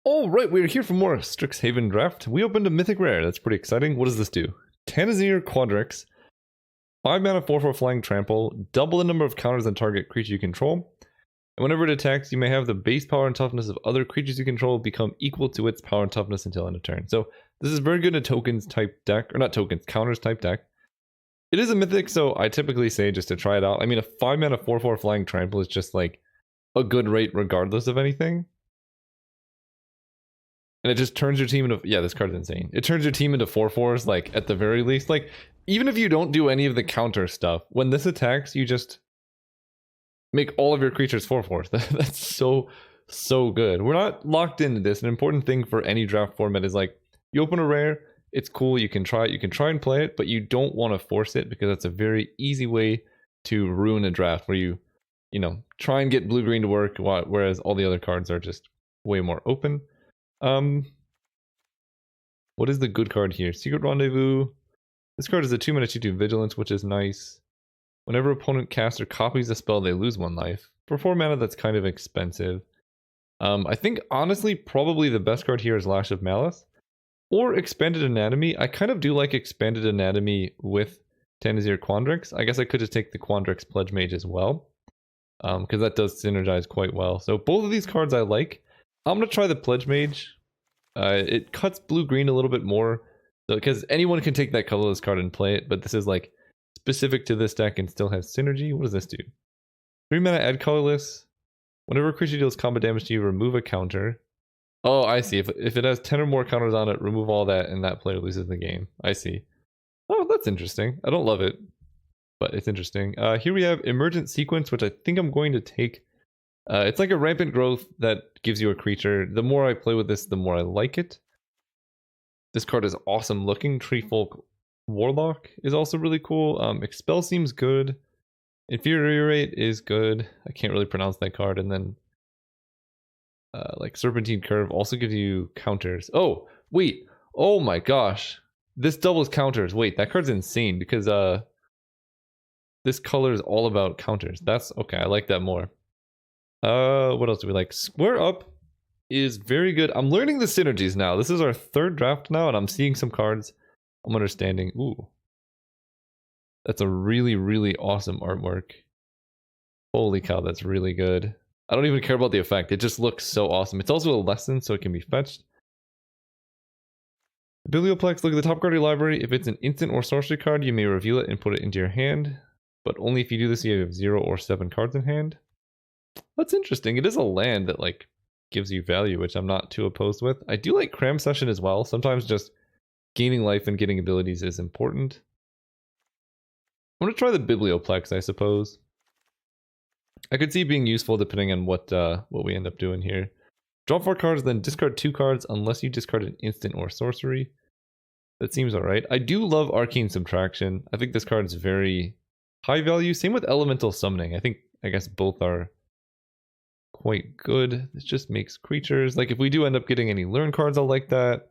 All right, we're here for more Strixhaven draft. We opened a mythic rare. That's pretty exciting. What does this do? Tanazir Quadrix, 5 mana 4/4 flying trample, double the number of counters on target creature you control. And whenever it attacks, you may have the base power and toughness of other creatures you control become equal to its power and toughness until end of turn. So this is very good in a tokens type deck, or not tokens, counters type deck. It is a mythic, so I typically say just to try it out. I mean, a 5 mana 4/4 flying trample is just like a good rate regardless of anything. And it just turns your team into, yeah, this card's insane. It turns your team into 4/4s, like, at the very least. Like, even if you don't do any of the counter stuff, when this attacks, you just make all of your creatures 4/4s. That's so good. We're not locked into this. An important thing for any draft format is, like, you open a rare, it's cool, you can try and play it, but you don't want to force it, because that's a very easy way to ruin a draft, where you try and get blue-green to work, whereas all the other cards are just way more open. What is the good card here? Secret Rendezvous. This card is a 2 mana 2/2 Vigilance, which is nice. Whenever opponent casts or copies a spell, they lose 1 life. For 4 mana, that's kind of expensive. I think, honestly, probably the best card here is Lash of Malice. Or Expanded Anatomy. I kind of do like Expanded Anatomy with Tanazir Quandrix. I guess I could just take the Quandrix Pledge Mage as well, because that does synergize quite well. So both of these cards I like. I'm going to try the Pledge Mage. It cuts blue-green a little bit more, because anyone can take that colorless card and play it, but this is like specific to this deck and still has synergy. What does this do? 3 mana add colorless. Whenever a creature deals combat damage to you, remove a counter. Oh, I see. If it has 10 or more counters on it, remove all that, and that player loses the game. I see. Oh, that's interesting. I don't love it, but it's interesting. Here we have Emergent Sequence, which I think I'm going to take. It's like a rampant growth that gives you a creature. The more I play with this, the more I like it. This card is awesome looking. Treefolk Warlock is also really cool. Expel seems good. Infuriate is good. I can't really pronounce that card. And then like Serpentine Curve also gives you counters. Oh, wait. Oh my gosh. This doubles counters. Wait, that card's insane, because this color is all about counters. That's okay. I like that more. What else do we like? Square Up is very good. I'm learning the synergies now. This is our 3rd draft now, and I'm seeing some cards I'm understanding. Ooh. That's a really, really awesome artwork. Holy cow, that's really good. I don't even care about the effect. It just looks so awesome. It's also a lesson, so it can be fetched. Biblioplex, look at the top card of your library. If it's an instant or sorcery card, you may reveal it and put it into your hand. But only if you do this, you have 0 or 7 cards in hand. That's interesting. It is a land that, like, gives you value, which I'm not too opposed with. I do like Cram Session as well. Sometimes just gaining life and getting abilities is important. I'm going to try the Biblioplex, I suppose. I could see it being useful depending on what we end up doing here. Draw 4 cards, then discard 2 cards unless you discard an instant or sorcery. That seems alright. I do love Arcane Subtraction. I think this card is very high value. Same with Elemental Summoning. I guess both are quite good. This just makes creatures. Like, if we do end up getting any learn cards, I'll like that.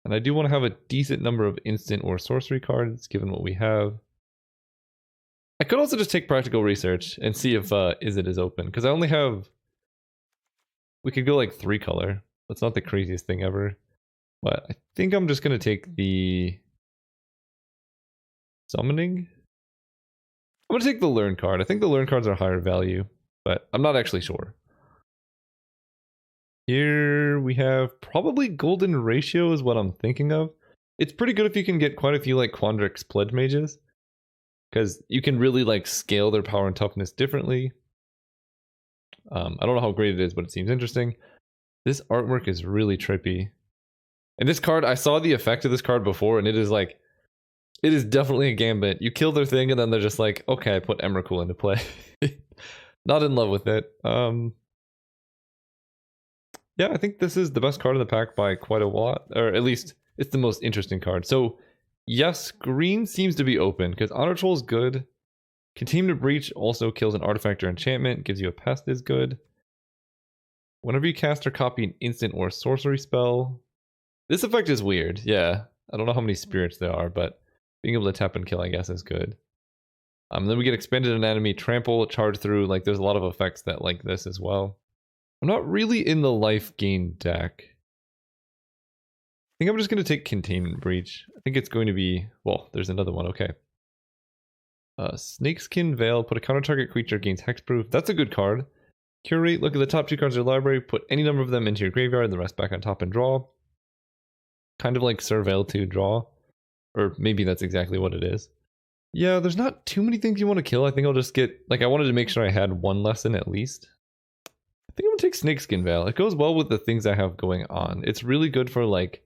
And I do want to have a decent number of instant or sorcery cards, given what we have. I could also just take Practical Research and see if Izzet is open, because I only have... We could go like 3 color. That's not the craziest thing ever. But I think I'm just going to take the... Summoning? I'm going to take the Learn card. I think the Learn cards are higher value, but I'm not actually sure. Here we have probably Golden Ratio is what I'm thinking of. It's pretty good if you can get quite a few like Quandrix Pledge Mages, because you can really like scale their power and toughness differently. I don't know how great it is, but it seems interesting. This artwork is really trippy. And this card, I saw the effect of this card before, and it is like, it is definitely a gambit. You kill their thing, and then they're just like, okay, I put Emrakul into play. Not in love with it. Yeah, I think this is the best card in the pack by quite a lot. Or at least, it's the most interesting card. So, yes, green seems to be open, because Honor Troll is good. Continue to Breach also kills an artifact or enchantment, gives you a pest is good. Whenever you cast or copy an instant or sorcery spell. This effect is weird, yeah. I don't know how many spirits there are, but being able to tap and kill, I guess, is good. Then we get expanded anatomy, trample, charge through. Like there's a lot of effects that like this as well. I'm not really in the life gain deck. I think I'm just going to take Containment Breach. I think it's going to be... Well, there's another one. Okay. Snakeskin Veil. Put a counter target creature gains hexproof. That's a good card. Curate. Look at the top 2 cards of your library. Put any number of them into your graveyard. The rest back on top and draw. Kind of like Surveil 2 draw. Or maybe that's exactly what it is. Yeah, there's not too many things you want to kill. I think I'll just get... Like, I wanted to make sure I had one lesson at least. I think I'm going to take Snakeskin Veil. It goes well with the things I have going on. It's really good for, like,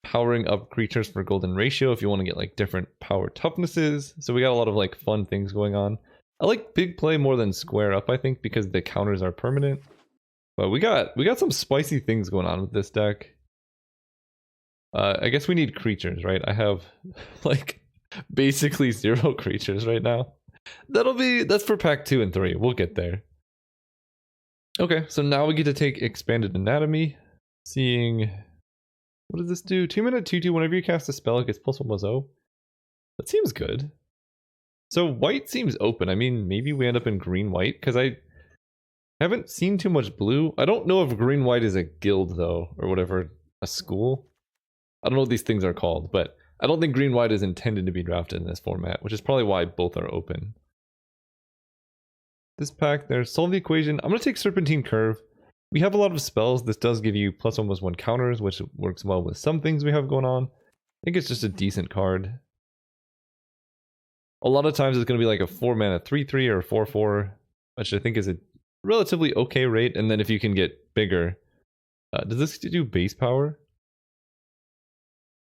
powering up creatures for golden ratio if you want to get like different power toughnesses. So we got a lot of like fun things going on. I like big play more than square up, I think, because the counters are permanent. But we got some spicy things going on with this deck. I guess we need creatures, right? I have like basically 0 creatures right now. That's for pack 2 and 3. We'll get there. Okay, so now we get to take Expanded Anatomy. Seeing... What does this do? 2-mana 2/2. Whenever you cast a spell, it gets +1/+0. That seems good. So white seems open. I mean, maybe we end up in green-white, because I haven't seen too much blue. I don't know if green-white is a guild, though, or whatever, a school. I don't know what these things are called, but I don't think green-white is intended to be drafted in this format, which is probably why both are open. This pack, there's Solve the Equation. I'm going to take Serpentine Curve. We have a lot of spells. This does give you +1/+1 counters, which works well with some things we have going on. I think it's just a decent card. A lot of times it's going to be like a 4-mana 3/3 or a 4/4, which I think is a relatively okay rate. And then if you can get bigger, does this do base power?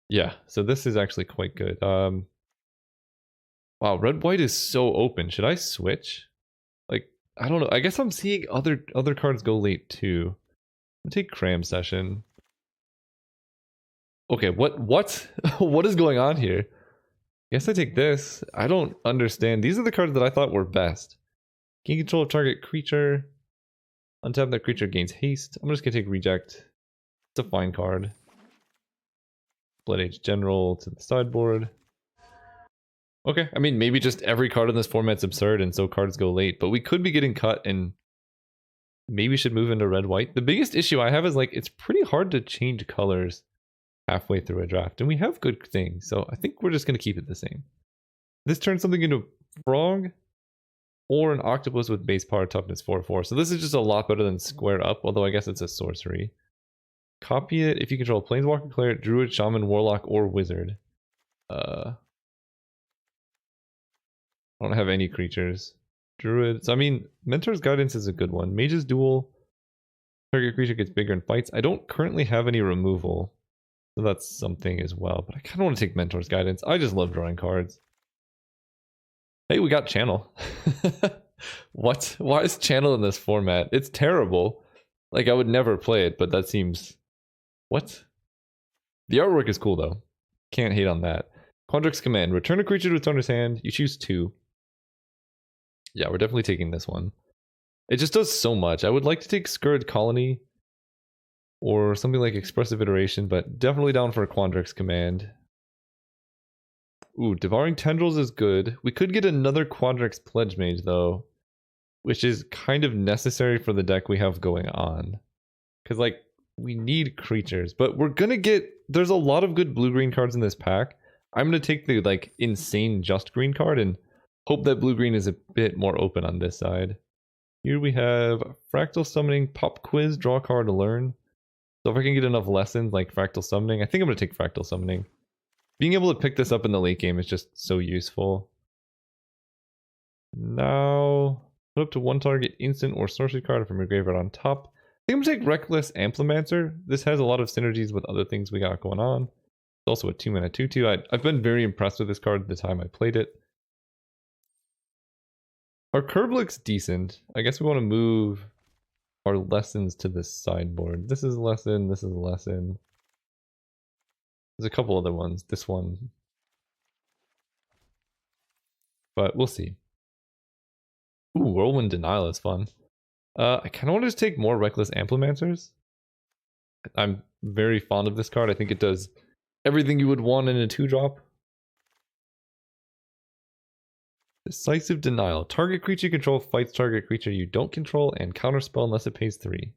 Yeah, so this is actually quite good. Wow, red-white is so open. Should I switch? Like, I don't know. I guess I'm seeing other cards go late too. I'll take Cram Session. Okay, what what is going on here? Guess I take this. I don't understand. These are the cards that I thought were best. Gain control of target creature. Untap that creature gains haste. I'm just gonna take Reject. It's a fine card. Blood Age General to the sideboard. Okay, I mean, maybe just every card in this format's absurd and so cards go late, but we could be getting cut and maybe should move into red-white. The biggest issue I have is, like, it's pretty hard to change colors halfway through a draft, and we have good things, so I think we're just going to keep it the same. This turns something into a frog or an octopus with base power toughness 4/4, so this is just a lot better than square up, although I guess it's a sorcery. Copy it if you control Planeswalker, Cleric, Druid, Shaman, Warlock, or Wizard. I don't have any creatures. Druid. So, I mean, Mentor's Guidance is a good one. Mage's Duel. Target creature gets bigger in fights. I don't currently have any removal. So that's something as well. But I kind of want to take Mentor's Guidance. I just love drawing cards. Hey, we got Channel. What? Why is Channel in this format? It's terrible. Like, I would never play it, but that seems... What? The artwork is cool, though. Can't hate on that. Quandrix Command. Return a creature to its owner's hand. You choose 2. Yeah, we're definitely taking this one. It just does so much. I would like to take Scourge Colony or something like Expressive Iteration, but definitely down for a Quandrix Command. Ooh, Devouring Tendrils is good. We could get another Quandrix Pledge Mage, though, which is kind of necessary for the deck we have going on. Because, like, we need creatures, but we're gonna get... There's a lot of good blue-green cards in this pack. I'm gonna take the, like, insane just green card and hope that blue-green is a bit more open on this side. Here we have Fractal Summoning, Pop Quiz, draw a card to learn. So if I can get enough lessons like Fractal Summoning, I think I'm going to take Fractal Summoning. Being able to pick this up in the late game is just so useful. Now, put up to 1 target instant or sorcery card from your graveyard on top. I think I'm going to take Reckless Amplimancer. This has a lot of synergies with other things we got going on. It's also a 2-mana 2/2. I've been very impressed with this card the time I played it. Our curve looks decent. I guess we want to move our lessons to the sideboard. This is a lesson, this is a lesson. There's a couple other ones. This one. But we'll see. Ooh, Whirlwind Denial is fun. I kind of want to just take more Reckless Amplimancers. I'm very fond of this card. I think it does everything you would want in a 2-drop. Decisive Denial. Target creature you control fights target creature you don't control and counterspell unless it pays 3.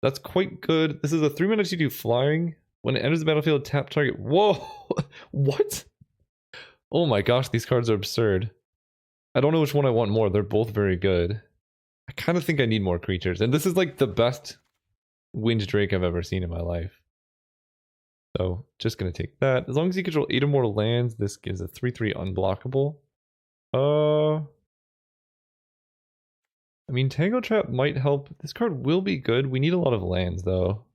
That's quite good. This is a 3-mana 2/2 flying. When it enters the battlefield, tap target. Whoa! What? Oh my gosh, these cards are absurd. I don't know which one I want more. They're both very good. I kind of think I need more creatures. And this is like the best Wind Drake I've ever seen in my life. So, just gonna take that. As long as you control 8 or more lands, this gives a 3/3 unblockable. I mean, Tango Trap might help. This card will be good. We need a lot of lands, though.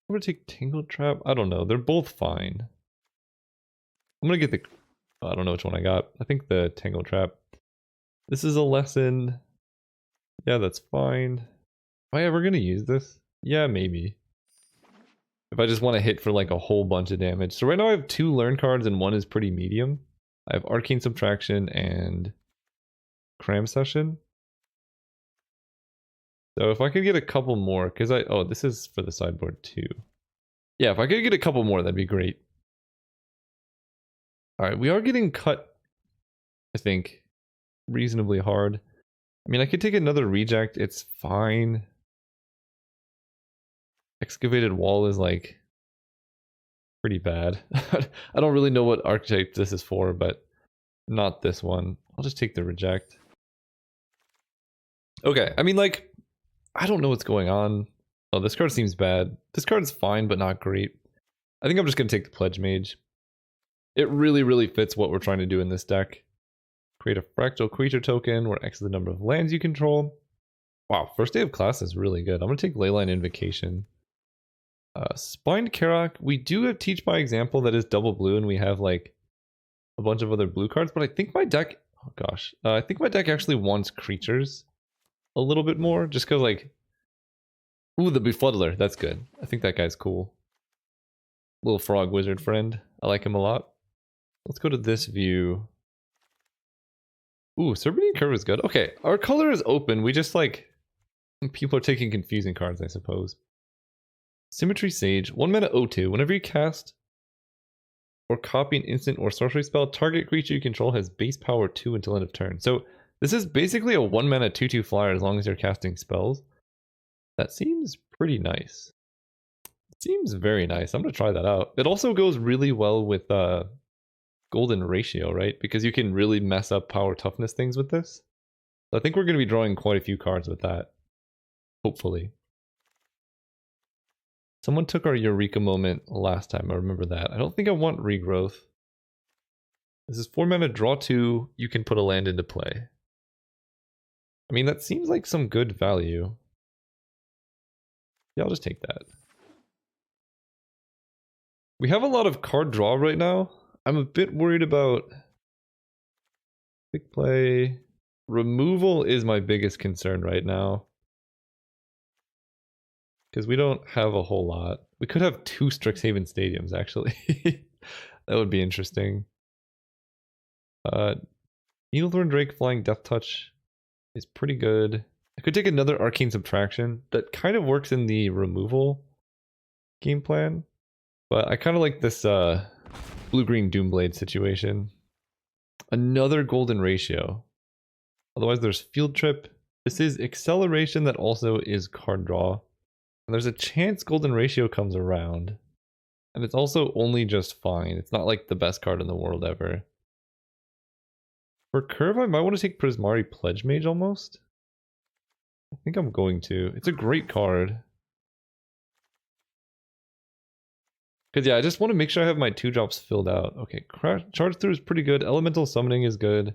I'm gonna take Tango Trap. I don't know. They're both fine. I'm gonna get the... I don't know which one I got. I think the Tango Trap. This is a lesson. Yeah, that's fine. Am I ever gonna use this? Yeah, maybe. If I just want to hit for like a whole bunch of damage. So right now I have 2 learn cards and one is pretty medium. I have Arcane Subtraction and Cram Session. So if I could get a couple more, because oh, this is for the sideboard too. Yeah, if I could get a couple more, that'd be great. Alright, we are getting cut, I think, reasonably hard. I mean, I could take another reject, it's fine. Excavated Wall is like pretty bad. I don't really know what archetype this is for, but not this one. I'll just take the reject. Okay, I mean, like, I don't know what's going on. Oh, this card seems bad. This card's fine, but not great. I think I'm just going to take the Pledge Mage. It really, really fits what we're trying to do in this deck. Create a fractal creature token where X is the number of lands you control. Wow, first day of class is really good. I'm going to take Leyline Invocation. Spined Karak. We do have Teach by Example that is double blue, and we have like a bunch of other blue cards, but I think my deck... Oh gosh. I think my deck actually wants creatures a little bit more, just because like... Ooh, the Befuddler. That's good. I think that guy's cool. Little frog wizard friend. I like him a lot. Let's go to this view. Ooh, Serpentine Curve is good. Okay, our color is open. We just like... People are taking confusing cards, I suppose. Symmetry Sage. 1 mana O2. Whenever you cast or copy an instant or sorcery spell, target creature you control has base power 2 until end of turn. So this is basically a 1 mana 2/2 flyer as long as you're casting spells. That seems pretty nice. It seems very nice. I'm going to try that out. It also goes really well with Golden Ratio, right? Because you can really mess up power toughness things with this. So I think we're going to be drawing quite a few cards with that. Hopefully. Someone took our Eureka moment last time, I remember that. I don't think I want Regrowth. This is 4 mana, draw 2, you can put a land into play. I mean, that seems like some good value. Yeah, I'll just take that. We have a lot of card draw right now. I'm a bit worried about... Big play... Removal is my biggest concern right now. Because we don't have a whole lot. We could have 2 Strixhaven stadiums, actually. That would be interesting. Needlethorn Drake Flying Death Touch is pretty good. I could take another Arcane Subtraction. That kind of works in the removal game plan. But I kind of like this blue-green Doomblade situation. Another Golden Ratio. Otherwise there's Field Trip. This is Acceleration that also is card draw. And there's a chance Golden Ratio comes around. And it's also only just fine. It's not like the best card in the world ever. For Curve, I might want to take Prismari Pledge Mage almost. I think I'm going to. It's a great card. Because yeah, I just want to make sure I have my 2-drops filled out. Okay, Charge Through is pretty good. Elemental Summoning is good.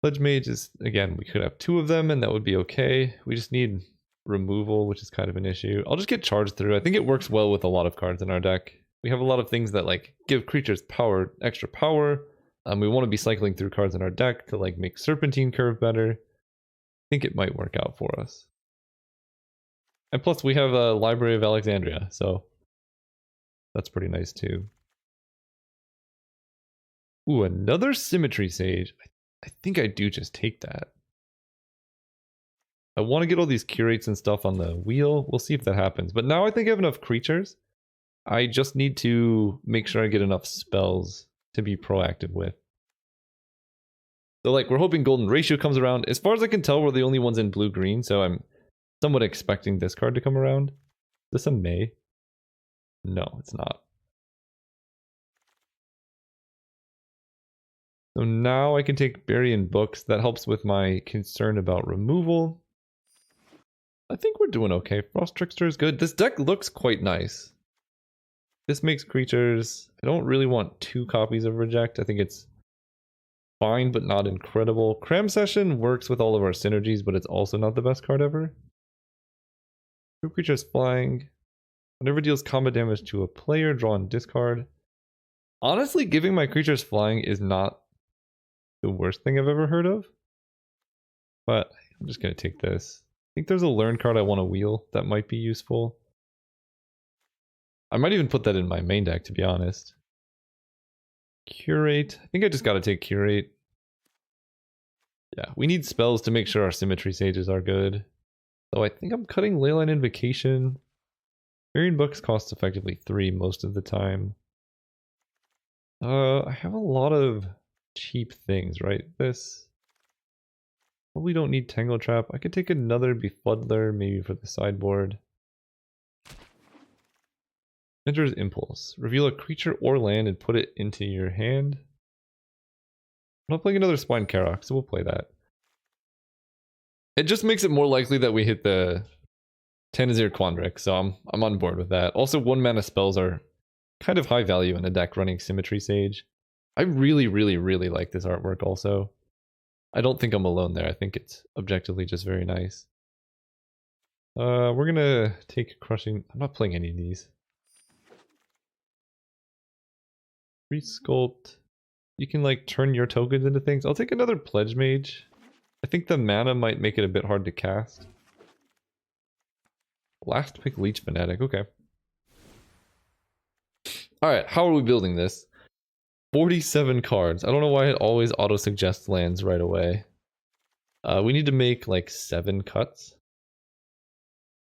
Pledge Mage is, again, we could have 2 of them and that would be okay. We just need removal, which is kind of an issue. I'll just get Charged Through. I think it works well with a lot of cards in our deck. We have a lot of things that like give creatures power, extra power. We want to be cycling through cards in our deck to like make Serpentine Curve better. I think it might work out for us. And plus we have a Library of Alexandria, so that's pretty nice too. Ooh, another Symmetry Sage. I think I do just take that. I want to get all these curates and stuff on the wheel. We'll see if that happens. But now I think I have enough creatures. I just need to make sure I get enough spells to be proactive with. So like we're hoping golden ratio comes around. As far as I can tell, we're the only ones in blue-green, so I'm somewhat expecting this card to come around. Is this a May? No, it's not. So now I can take Berry and Books. That helps with my concern about removal. I think we're doing okay. Frost Trickster is good. This deck looks quite nice. This makes creatures... I don't really want 2 copies of Reject. I think it's fine, but not incredible. Cram Session works with all of our synergies, but it's also not the best card ever. 2 creatures flying. Whenever deals combat damage to a player, draw and discard. Honestly, giving my creatures flying is not the worst thing I've ever heard of. But I'm just going to take this. I think there's a learn card I want to wheel that might be useful. I might even put that in my main deck, to be honest. Curate. I think I just got to take Curate. Yeah, we need spells to make sure our Symmetry Sages are good. So I think I'm cutting Leyline Invocation. Variant Books costs effectively 3 most of the time. I have a lot of cheap things, right? This... Probably don't need Tangle Trap. I could take another Befuddler, maybe for the sideboard. Mentor's Impulse. Reveal a creature or land and put it into your hand. I'm not playing another Spine Karok, so we'll play that. It just makes it more likely that we hit the Tanazir Quandrix, so I'm on board with that. Also, 1 mana spells are kind of high value in a deck running Symmetry Sage. I really, really, really like this artwork also. I don't think I'm alone there. I think it's objectively just very nice. We're gonna take Crushing... I'm not playing any of these. Resculpt. You can like turn your tokens into things. I'll take another Pledge Mage. I think the mana might make it a bit hard to cast. Last pick Leech Fanatic, okay. Alright, how are we building this? 47 cards. I don't know why it always auto-suggests lands right away. We need to make like 7 cuts.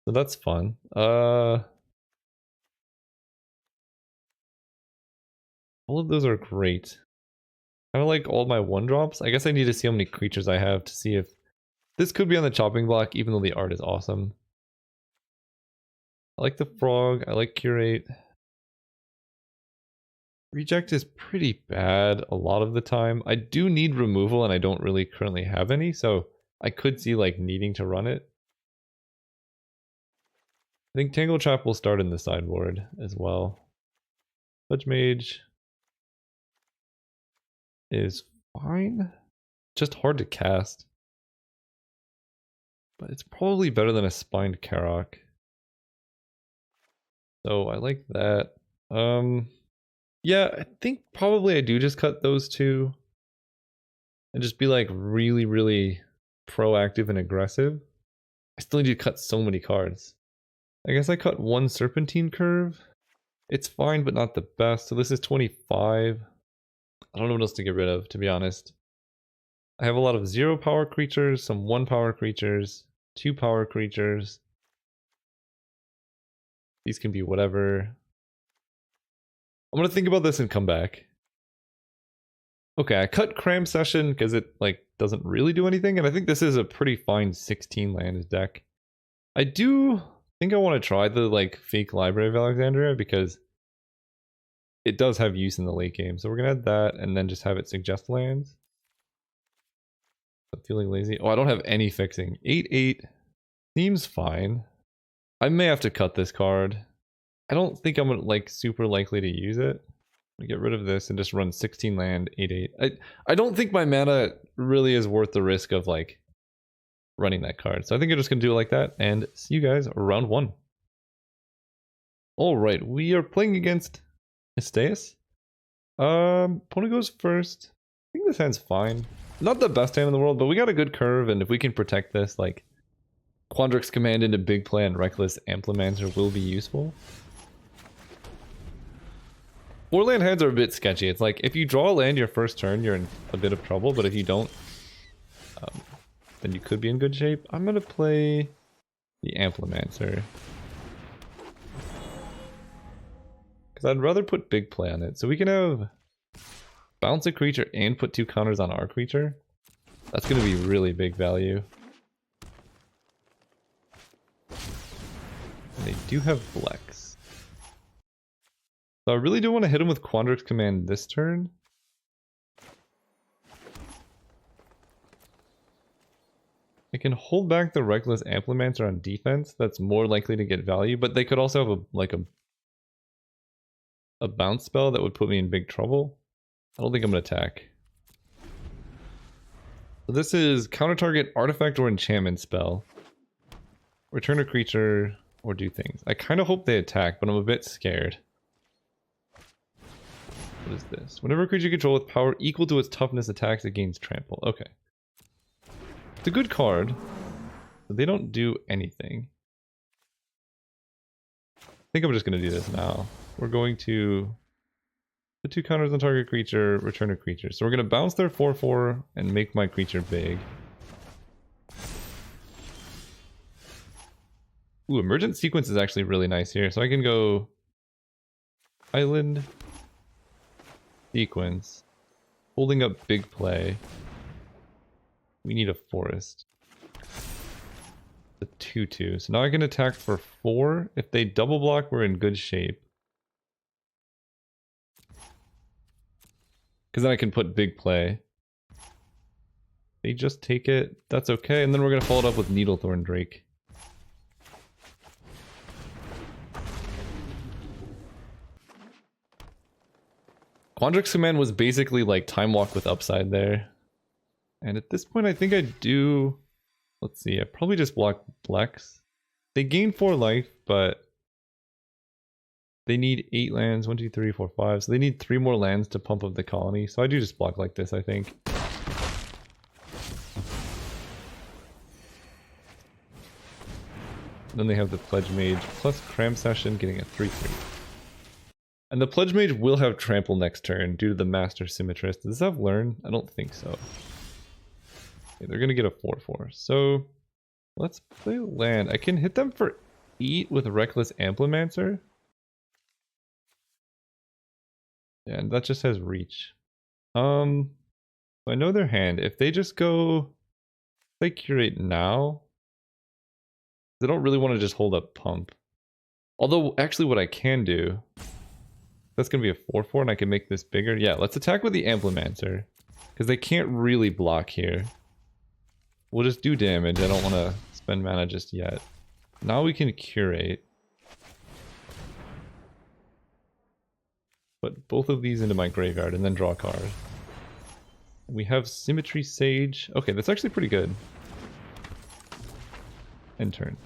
So that's fun. All of those are great. Kind of like all my 1-drops. I guess I need to see how many creatures I have to see if this could be on the chopping block, even though the art is awesome. I like the Frog. I like Curate. Reject is pretty bad a lot of the time. I do need removal and I don't really currently have any, so I could see like needing to run it. I think Tangle Trap will start in the sideboard as well. Pledge Mage is fine. Just hard to cast. But it's probably better than a Spined Karok. So I like that. Yeah, I think probably I do just cut those 2. And just be like really, really proactive and aggressive. I still need to cut so many cards. I guess I cut 1 Serpentine Curve. It's fine, but not the best. So this is 25. I don't know what else to get rid of, to be honest. I have a lot of 0 power creatures, some 1 power creatures, 2 power creatures. These can be whatever. I'm gonna think about this and come back. Okay, I cut Cram Session because it like doesn't really do anything, and I think this is a pretty fine 16 land deck. I do think I want to try the like fake Library of Alexandria because it does have use in the late game. So we're gonna add that and then just have it suggest lands. I'm feeling lazy. Oh, I don't have any fixing. 8/8 seems fine. I may have to cut this card. I don't think I'm like super likely to use it. I'm gonna get rid of this and just run 16 land 8/8. I don't think my mana really is worth the risk of like running that card. So I think I'm just gonna do it like that and see you guys round 1. Alright, we are playing against Esteus. Opponent goes first. I think this hand's fine. Not the best hand in the world, but we got a good curve, and if we can protect this, like Quandrix Command into big play and Reckless Amplimancer will be useful. 4 land hands are a bit sketchy. It's like if you draw a land your first turn, you're in a bit of trouble, but if you don't, then you could be in good shape. I'm gonna play the Amplimancer. Because I'd rather put big play on it. So we can have bounce a creature and put 2 counters on our creature. That's going to be really big value. And they do have Flex. So I really do want to hit him with Quandrix Command this turn. I can hold back the Reckless Amplimancer on defense. That's more likely to get value, but they could also have a bounce spell that would put me in big trouble. I don't think I'm going to attack. So this is counter target artifact or enchantment spell. Return a creature or do things. I kind of hope they attack, but I'm a bit scared. What is this? Whenever a creature you control with power equal to its toughness attacks, it gains trample. Okay. It's a good card, but they don't do anything. I think I'm just going to do this now. We're going to put 2 counters on target creature, return a creature. So we're going to bounce their 4/4 and make my creature big. Ooh, Emergent Sequence is actually really nice here. So I can go Island, Sequence, holding up big play. We need a forest. A 2/2. So now I can attack for 4. If they double block, we're in good shape. Because then I can put big play. They just take it. That's okay. And then we're going to follow it up with Needlethorn Drake. Quandrix Command was basically like Time Walk with upside there. And at this point, I think I do... Let's see, I probably just block Flex. They gain 4 life, but... They need 8 lands, 1, 2, 3, 4, 5. So they need 3 more lands to pump up the colony. So I do just block like this, I think. Then they have the Pledge Mage plus Cram Session, getting a 3/3. And the Pledge Mage will have Trample next turn due to the Master Symmetrist. Does this have Learn? I don't think so. Okay, they're going to get a 4/4. So let's play land. I can hit them for 8 with Reckless Amplimancer. Yeah, and that just has reach. So I know their hand. If they just go, they curate now. They don't really want to just hold up pump. Although, actually what I can do, that's going to be a 4/4 and I can make this bigger. Yeah, let's attack with the Amplimancer. Because they can't really block here. We'll just do damage. I don't want to spend mana just yet. Now we can curate. Put both of these into my graveyard and then draw a card. We have Symmetry Sage. Okay, that's actually pretty good. End turn.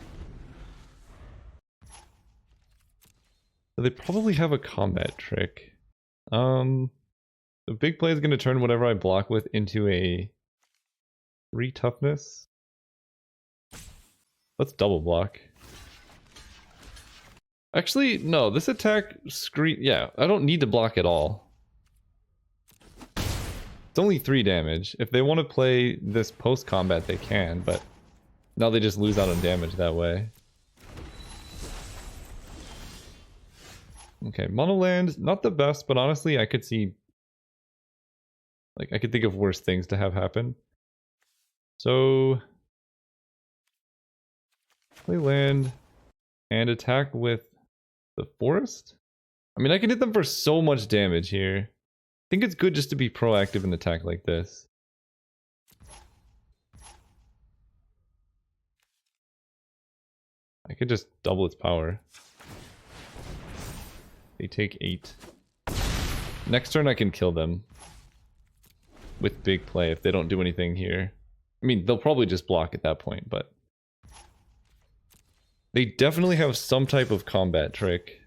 So they probably have a combat trick. The big play is going to turn whatever I block with into a 3 toughness. Let's double block. Actually, no, this attack screen... Yeah, I don't need to block at all. It's only 3 damage. If they want to play this post-combat, they can, but now they just lose out on damage that way. Okay, mono land, not the best, but honestly, I could see... Like, I could think of worse things to have happen. So... play land and attack with the forest? I mean, I can hit them for so much damage here. I think it's good just to be proactive in attack like this. I could just double its power. They take 8. Next turn I can kill them. With big play if they don't do anything here. I mean, they'll probably just block at that point, but... They definitely have some type of combat trick.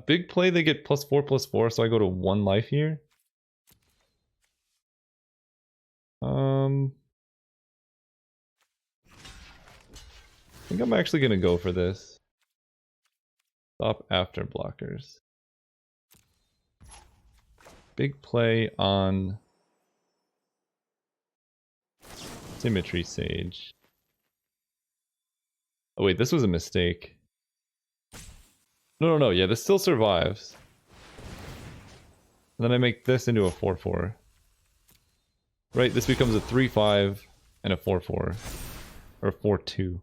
Big play, they get +4/+4, so I go to 1 life here. I think I'm actually going to go for this. Stop after blockers. Big play on Symmetry Sage. Oh wait, this was a mistake. No, yeah, this still survives. And then I make this into a 4/4. Right, this becomes a 3-5 and a 4-4. Or 4-2.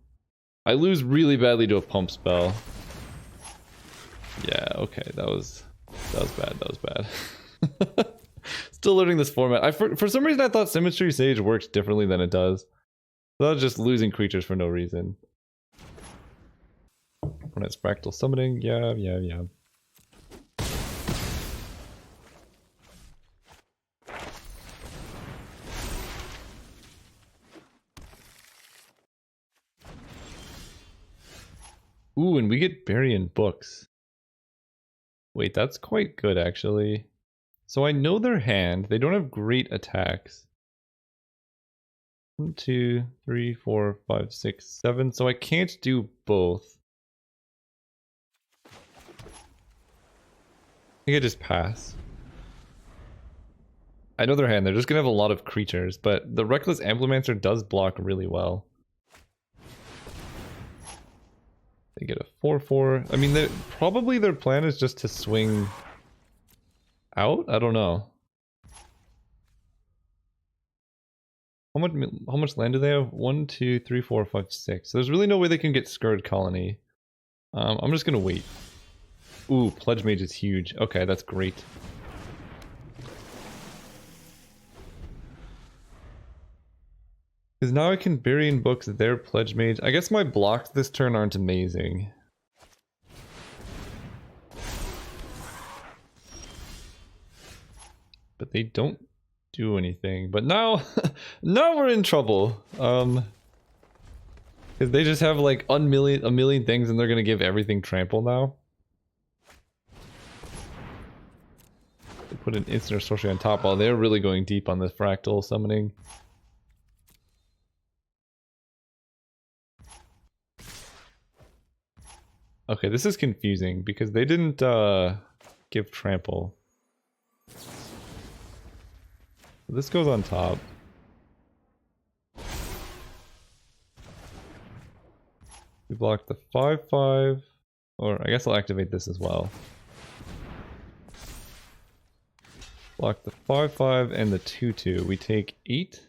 I lose really badly to a pump spell. Yeah, okay, that was bad, that was bad. Still learning this format. For some reason I thought Symmetry Sage works differently than it does. So I was just losing creatures for no reason. When it's Fractal Summoning, yeah. Ooh, and we get Burying Books. Wait, that's quite good actually. So I know their hand. They don't have great attacks. 1, 2, 3, 4, 5, 6, 7. So I can't do both. I think I just pass. I know their hand. They're just gonna have a lot of creatures, but the Reckless Amplimancer does block really well. They get a 4-4. I mean, probably their plan is just to swing out? I don't know. How much land do they have? 1, 2, 3, 4, 5, 6. So there's really no way they can get Scurred Colony. I'm just gonna wait. Ooh, Pledge Mage is huge. Okay, that's great. Because now I can bury in books their Pledge Mage. I guess my blocks this turn aren't amazing. But they don't do anything. But now, now we're in trouble. Because they just have like a million things and they're gonna give everything trample now. They put an instant or sorcery on top while they're really going deep on this Fractal Summoning. Okay, this is confusing because they didn't give trample. This goes on top. We block the 5-5, or I guess I'll activate this as well. Block the 5-5 and the 2-2. We take 8,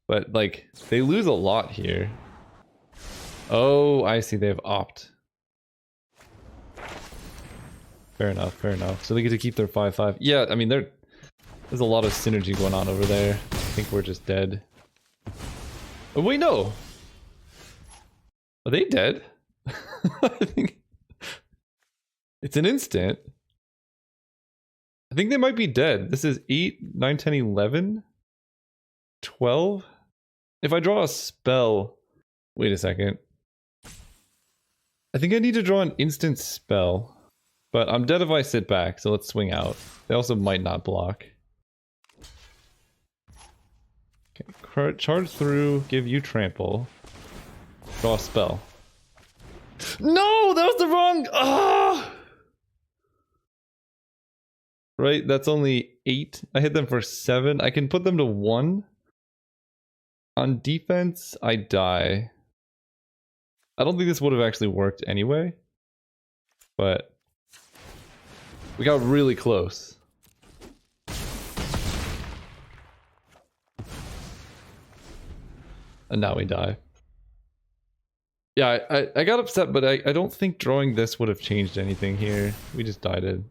but like they lose a lot here. Oh, I see. They have opt. Fair enough, fair enough. So they get to keep their 5-5. Yeah, I mean, there's a lot of synergy going on over there. I think we're just dead. Oh, wait, no! Are they dead? I think... It's an instant. I think they might be dead. This is 8, 9, 10, 11, 12. If I draw a spell... Wait a second. I think I need to draw an instant spell. But I'm dead if I sit back, so let's swing out. They also might not block. Okay, charge through, give you trample. Draw a spell. No! That was the wrong... Ah! Right, that's only 8. I hit them for 7. I can put them to 1. On defense, I die. I don't think this would have actually worked anyway. But... we got really close. And now we die. Yeah, I got upset, but I don't think drawing this would have changed anything here. We just died it.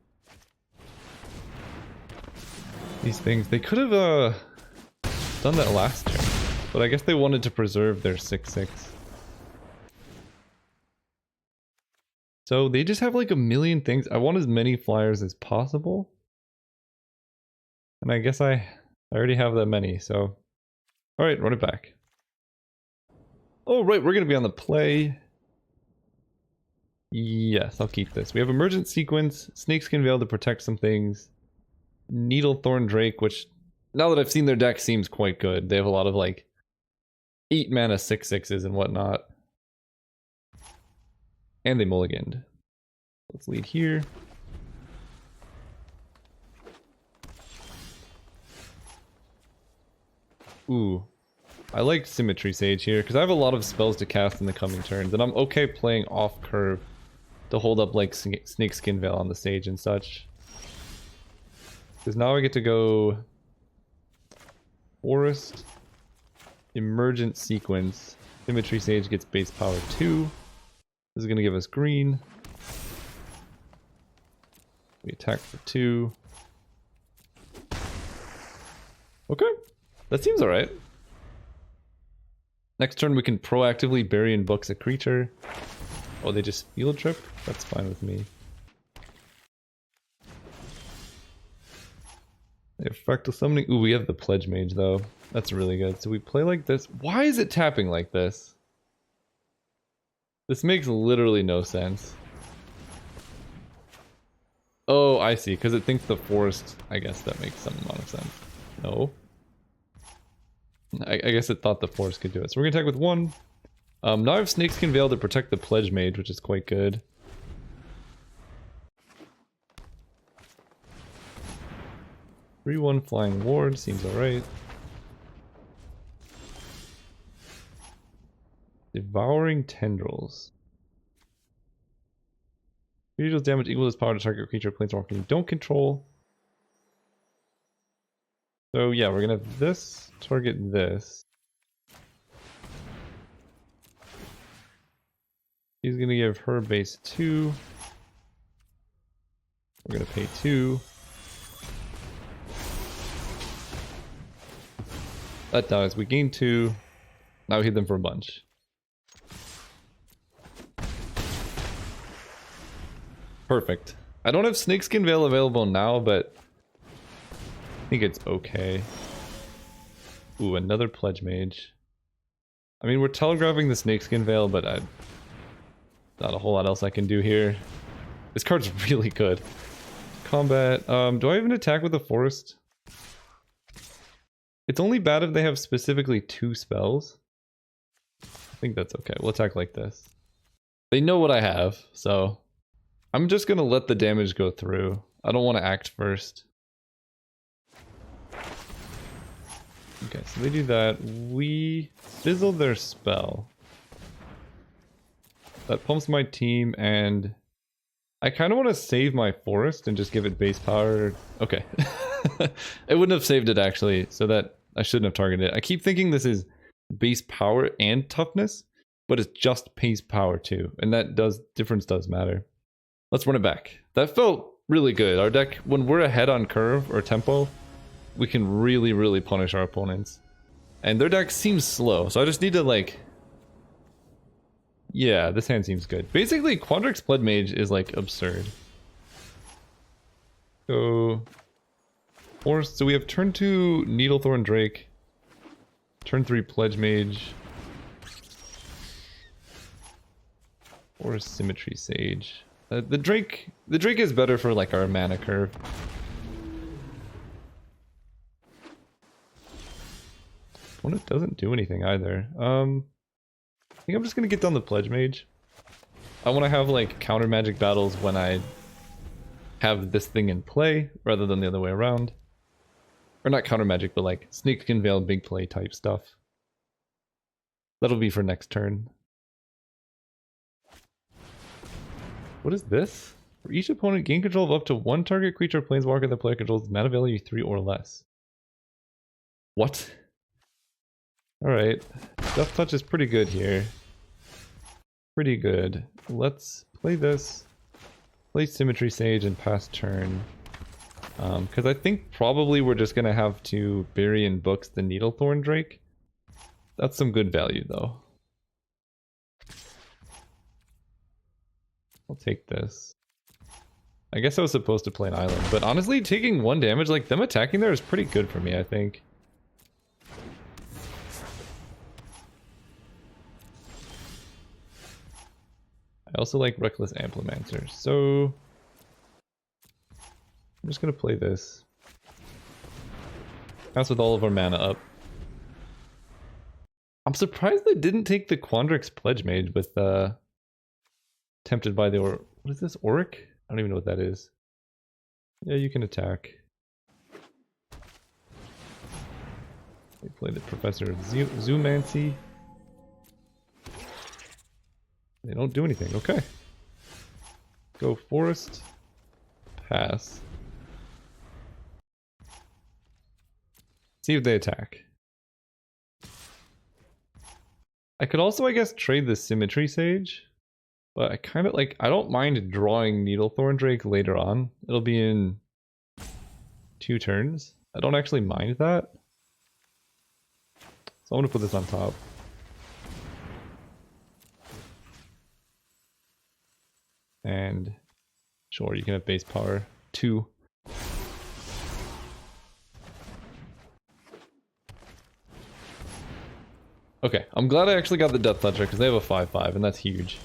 These things, they could have done that last turn. But I guess they wanted to preserve their 6-6. So they just have like a million things. I want as many flyers as possible. And I guess I already have that many, so... Alright, run it back. Oh, right, we're going to be on the play. Yes, I'll keep this. We have Emergent Sequence, Snakeskin Veil to protect some things. Needlethorn Drake, which, now that I've seen their deck, seems quite good. They have a lot of like 8 mana 6/6s and whatnot. And they mulliganed. Let's lead here. Ooh. I like Symmetry Sage here, because I have a lot of spells to cast in the coming turns, and I'm okay playing off curve to hold up like Snakeskin Veil on the stage and such. Because now I get to go Forest. Emergent Sequence. Symmetry Sage gets base power 2. This is going to give us green. We attack for 2. Okay. That seems alright. Next turn we can proactively bury in books a creature. Oh, they just field trip? That's fine with me. They have fractal summoning. Ooh, we have the Pledge Mage though. That's really good. So we play like this. Why is it tapping like this? This makes literally no sense. Oh, I see. Because it thinks the forest. I guess that makes some amount of sense. No. I guess it thought the forest could do it. So we're going to attack with 1. Now I have Snakeskin Veil to protect the Pledge Mage, which is quite good. (3/1) Flying Ward seems alright. Devouring Tendrils. Creature deals damage equal to its power to target creature or planeswalker you don't control. So yeah, we're gonna have this target this. He's gonna give her base 2. We're gonna pay 2. That dies. We gain 2. Now we hit them for a bunch. Perfect. I don't have Snakeskin Veil available now, but I think it's okay. Ooh, another Pledge Mage. I mean, we're telegraphing the Snakeskin Veil, but not a whole lot else I can do here. This card's really good. Combat. Do I even attack with the Forest? It's only bad if they have specifically 2 spells. I think that's okay. We'll attack like this. They know what I have, so I'm just gonna let the damage go through. I don't want to act first. Okay, so they do that. We fizzle their spell. That pumps my team, and I kind of want to save my forest and just give it base power. Okay. It wouldn't have saved it actually, so that I shouldn't have targeted it. I keep thinking this is base power and toughness, but it's just base power too, and that difference does matter. Let's run it back. That felt really good. Our deck, when we're ahead on curve or tempo, we can really punish our opponents. And their deck seems slow, so I just need to like... Yeah, this hand seems good. Basically, Quandrix Pledge Mage is like absurd. So... Forest, so we have turn 2 Needlethorn Drake, turn 3 Pledge Mage, Forest Symmetry Sage. The Drake is better for like our mana curve. Well, it doesn't do anything either. I think I'm just gonna get down the Pledge Mage. I want to have like counter magic battles when I have this thing in play rather than the other way around. Or not counter magic, but like Snakeskin Veil, big play type stuff. That'll be for next turn. What is this? For each opponent, gain control of up to 1 target creature or planeswalker the player controls, mana value 3 or less. What? Alright. Death Touch is pretty good here. Pretty good. Let's play this. Play Symmetry Sage and pass turn. Because I think probably we're just going to have to bury in books the Needlethorn Drake. That's some good value though. I'll take this. I guess I was supposed to play an island, but honestly taking 1 damage, like them attacking there is pretty good for me, I think. I also like Reckless Amplimancer, so I'm just gonna play this. Pass with all of our mana up. I'm surprised they didn't take the Quandrix Pledge Mage with tempted by the what is this? Auric? I don't even know what that is. Yeah, you can attack. They play the Professor of Zoomancy. They don't do anything. Okay. Go Forest. Pass. See if they attack. I could also, I guess, trade the Symmetry Sage. But I kind of like, I don't mind drawing Needlethorn Drake later on. It'll be in 2 turns. I don't actually mind that. So I'm gonna put this on top. And sure, you can have base power 2. Okay, I'm glad I actually got the Death Toucher because they have a 5/5 and that's huge.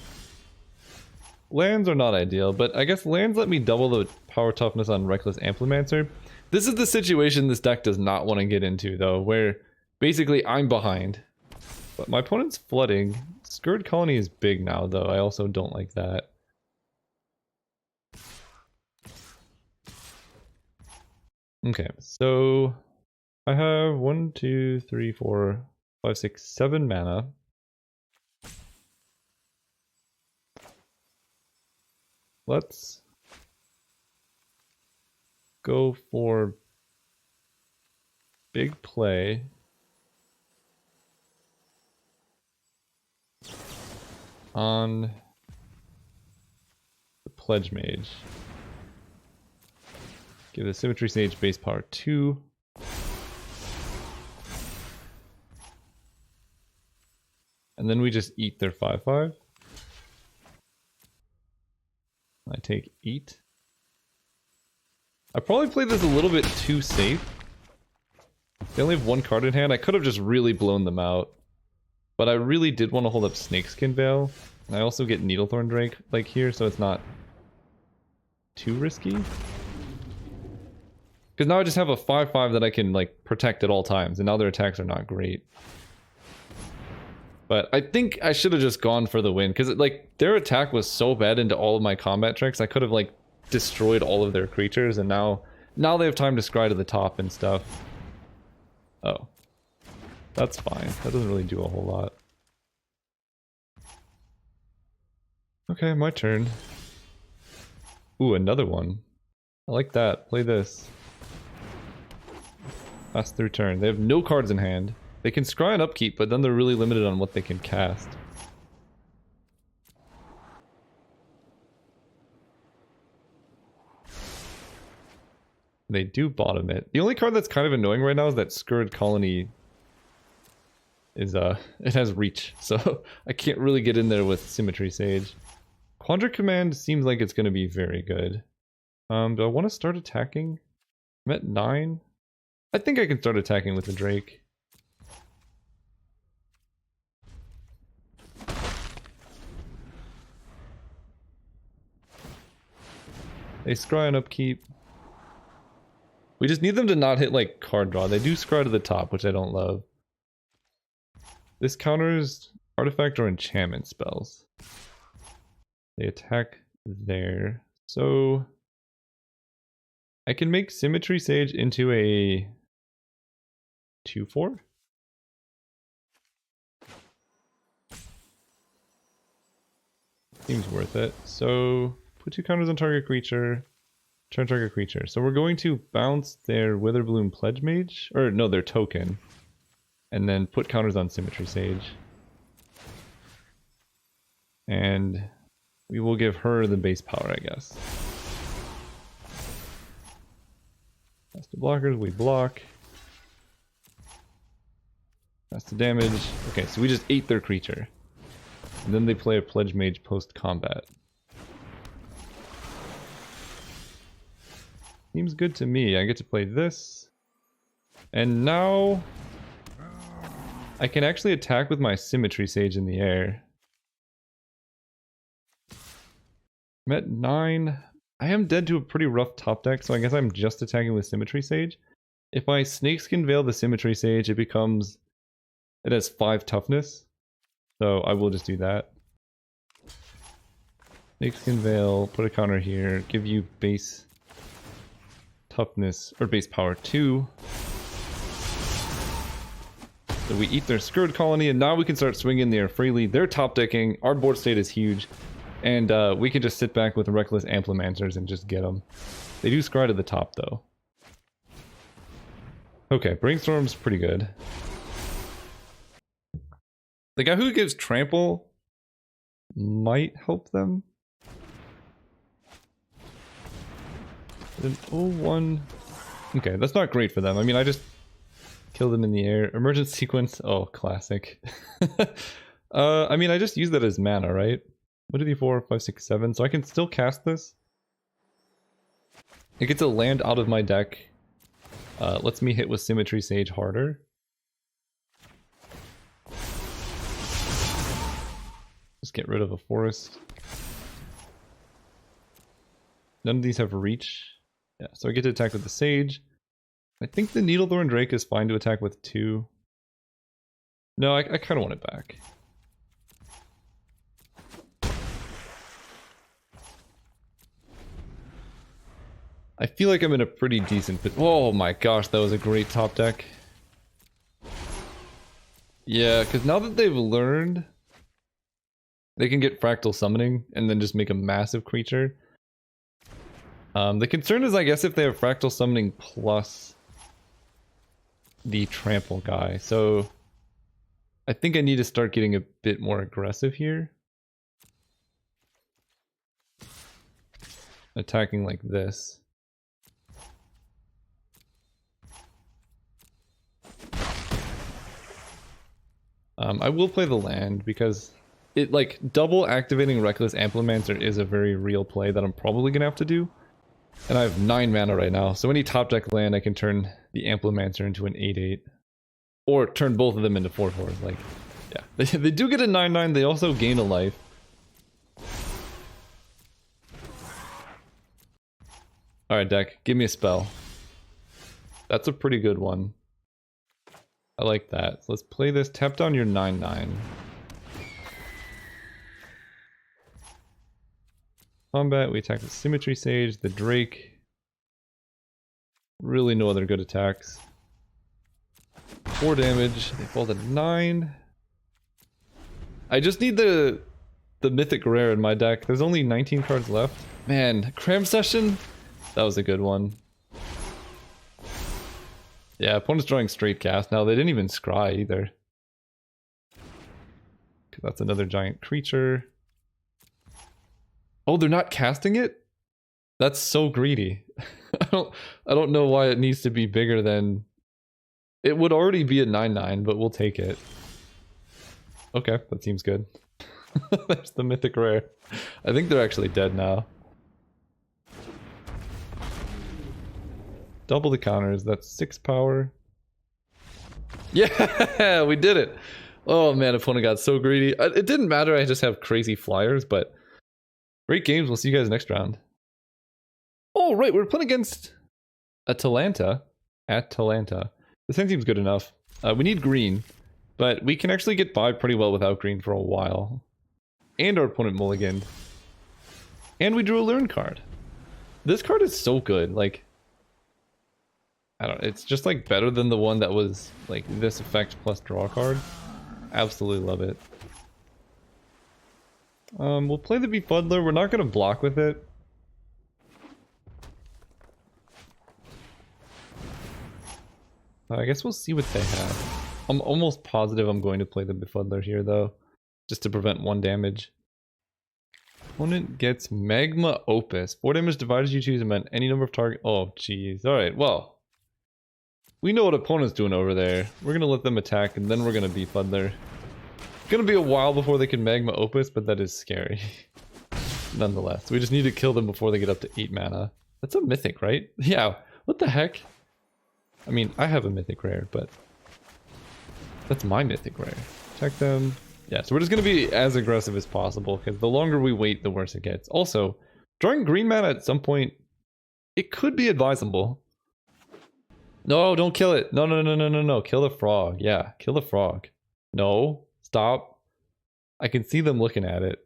Lands are not ideal, but I guess lands let me double the power toughness on Reckless Amplimancer. This is the situation this deck does not want to get into though, where basically I'm behind. But my opponent's flooding. Scourge Colony is big now though, I also don't like that. Okay, so I have 1, 2, 3, 4, 5, 6, 7 mana. Let's go for big play. On the Pledge Mage. Give the Symmetry Sage base power 2. And then we just eat their 5/5. I take 8. I probably played this a little bit too safe. They only have 1 card in hand. I could have just really blown them out. But I really did want to hold up Snakeskin Veil. And I also get Needlethorn Drake like here, so it's not too risky. Because now I just have a 5/5 that I can like protect at all times, and now their attacks are not great. But I think I should have just gone for the win, because like their attack was so bad into all of my combat tricks, I could have like destroyed all of their creatures, and now they have time to scry to the top and stuff. Oh. That's fine. That doesn't really do a whole lot. Okay, my turn. Ooh, another one. I like that. Play this. Pass through turn. They have no cards in hand. They can scry and upkeep, but then they're really limited on what they can cast. They do bottom it. The only card that's kind of annoying right now is that Scourge Colony is it has reach, so I can't really get in there with Symmetry Sage. Quandra Command seems like it's gonna be very good. Do I want to start attacking? I'm at 9. I think I can start attacking with the Drake. They scry and upkeep. We just need them to not hit like card draw. They do scry to the top, which I don't love. This counters artifact or enchantment spells. They attack there. So I can make Symmetry Sage into a 2/4. Seems worth it. So put 2 counters on target creature. Turn target creature. So we're going to bounce their Witherbloom Pledge Mage, or no, their token, and then put counters on Symmetry Sage. And we will give her the base power, I guess. That's the blockers, we block. That's the damage. Okay, so we just ate their creature. And then they play a Pledge Mage post-combat. Seems good to me. I get to play this. And now I can actually attack with my Symmetry Sage in the air. I'm at 9. I am dead to a pretty rough top deck, so I guess I'm just attacking with Symmetry Sage. If I Snakeskin Veil the Symmetry Sage, it has 5 toughness. So I will just do that. Snakeskin Veil, put a counter here, give you base toughness, or base power 2. So we eat their Scourge Colony, and now we can start swinging the air freely. They're top decking, our board state is huge, and we can just sit back with Reckless Amplimancers and just get them. They do scry to the top, though. Okay, Brainstorm's pretty good. The guy who gives trample might help them. An 0-1. Okay, that's not great for them. I mean, I just killed them in the air. Emergent sequence. Oh, classic. I mean, I just use that as mana, right? 1, 2, 3, 4, 5, 6, 7. So I can still cast this. It gets a land out of my deck. Lets me hit with Symmetry Sage harder. Just get rid of a forest. None of these have reach. Yeah, so I get to attack with the Sage. I think the Needlethorn Drake is fine to attack with 2. No, I kind of want it back. I feel like I'm in a pretty decent... Oh my gosh, that was a great top deck. Yeah, because now that they've learned... They can get Fractal Summoning and then just make a massive creature. The concern is, I guess, if they have Fractal Summoning plus the Trample guy. So I think I need to start getting a bit more aggressive here. Attacking like this. I will play the land because it, like, double activating Reckless Amplimancer is a very real play that I'm probably gonna have to do. And I have 9 mana right now, so any top deck land I can turn the Amplimancer into an 8/8. Or turn both of them into 4/4s, like, yeah. They do get a 9/9, they also gain a life. Alright deck, give me a spell. That's a pretty good one. I like that. So let's play this. Tap down your 9/9. Combat, we attack with Symmetry Sage, the Drake. Really no other good attacks. 4 damage. They fall to 9. I just need the Mythic Rare in my deck. There's only 19 cards left. Man, Cram Session? That was a good one. Yeah, opponent's drawing straight cast now. They didn't even scry either. That's another giant creature. Oh, they're not casting it? That's so greedy. I don't know why it needs to be bigger than... It would already be a 9/9, but we'll take it. Okay, that seems good. There's the Mythic Rare. I think they're actually dead now. Double the counters, that's 6 power. Yeah, we did it! Oh man, opponent got so greedy. It didn't matter, I just have crazy flyers, but... Great games, we'll see you guys next round. Oh right, we're playing against Atalanta. Atalanta. This hand seems good enough. We need green, but we can actually get by pretty well without green for a while. And our opponent mulliganed. And we drew a learn card. This card is so good, like... I don't know, it's just like better than the one that was like this effect plus draw card. Absolutely love it. We'll play the Befuddler. We're not going to block with it. I guess we'll see what they have. I'm almost positive I'm going to play the Befuddler here though, just to prevent 1 damage. Opponent gets Magma Opus. 4 damage divided as you choose about any number of target. Oh jeez. Alright, well. We know what opponent's doing over there. We're going to let them attack and then we're going to Befuddler. Gonna be a while before they can Magma Opus, but that is scary. Nonetheless, we just need to kill them before they get up to 8 mana. That's a mythic, right? Yeah, what the heck? I mean, I have a mythic rare, but... That's my mythic rare. Attack them. Yeah, so we're just gonna be as aggressive as possible, because the longer we wait, the worse it gets. Also, drawing green mana at some point, it could be advisable. No, don't kill it. No, no, no, no, no, no. Kill the frog. Yeah, kill the frog. No. Stop. I can see them looking at it.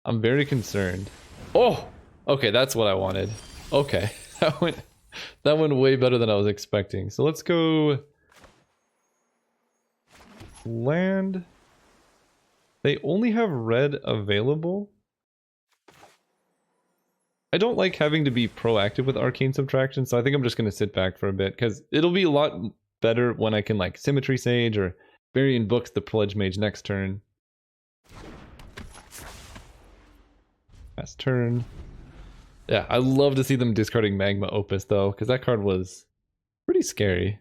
I'm very concerned. Oh! Okay, that's what I wanted. Okay. That went way better than I was expecting. So let's go... Land. They only have red available. I don't like having to be proactive with Arcane Subtraction, so I think I'm just going to sit back for a bit, because it'll be a lot better when I can, like, Symmetry Sage or Burying Books the Pledge Mage next turn. Last turn. Yeah, I love to see them discarding Magma Opus though, because that card was pretty scary.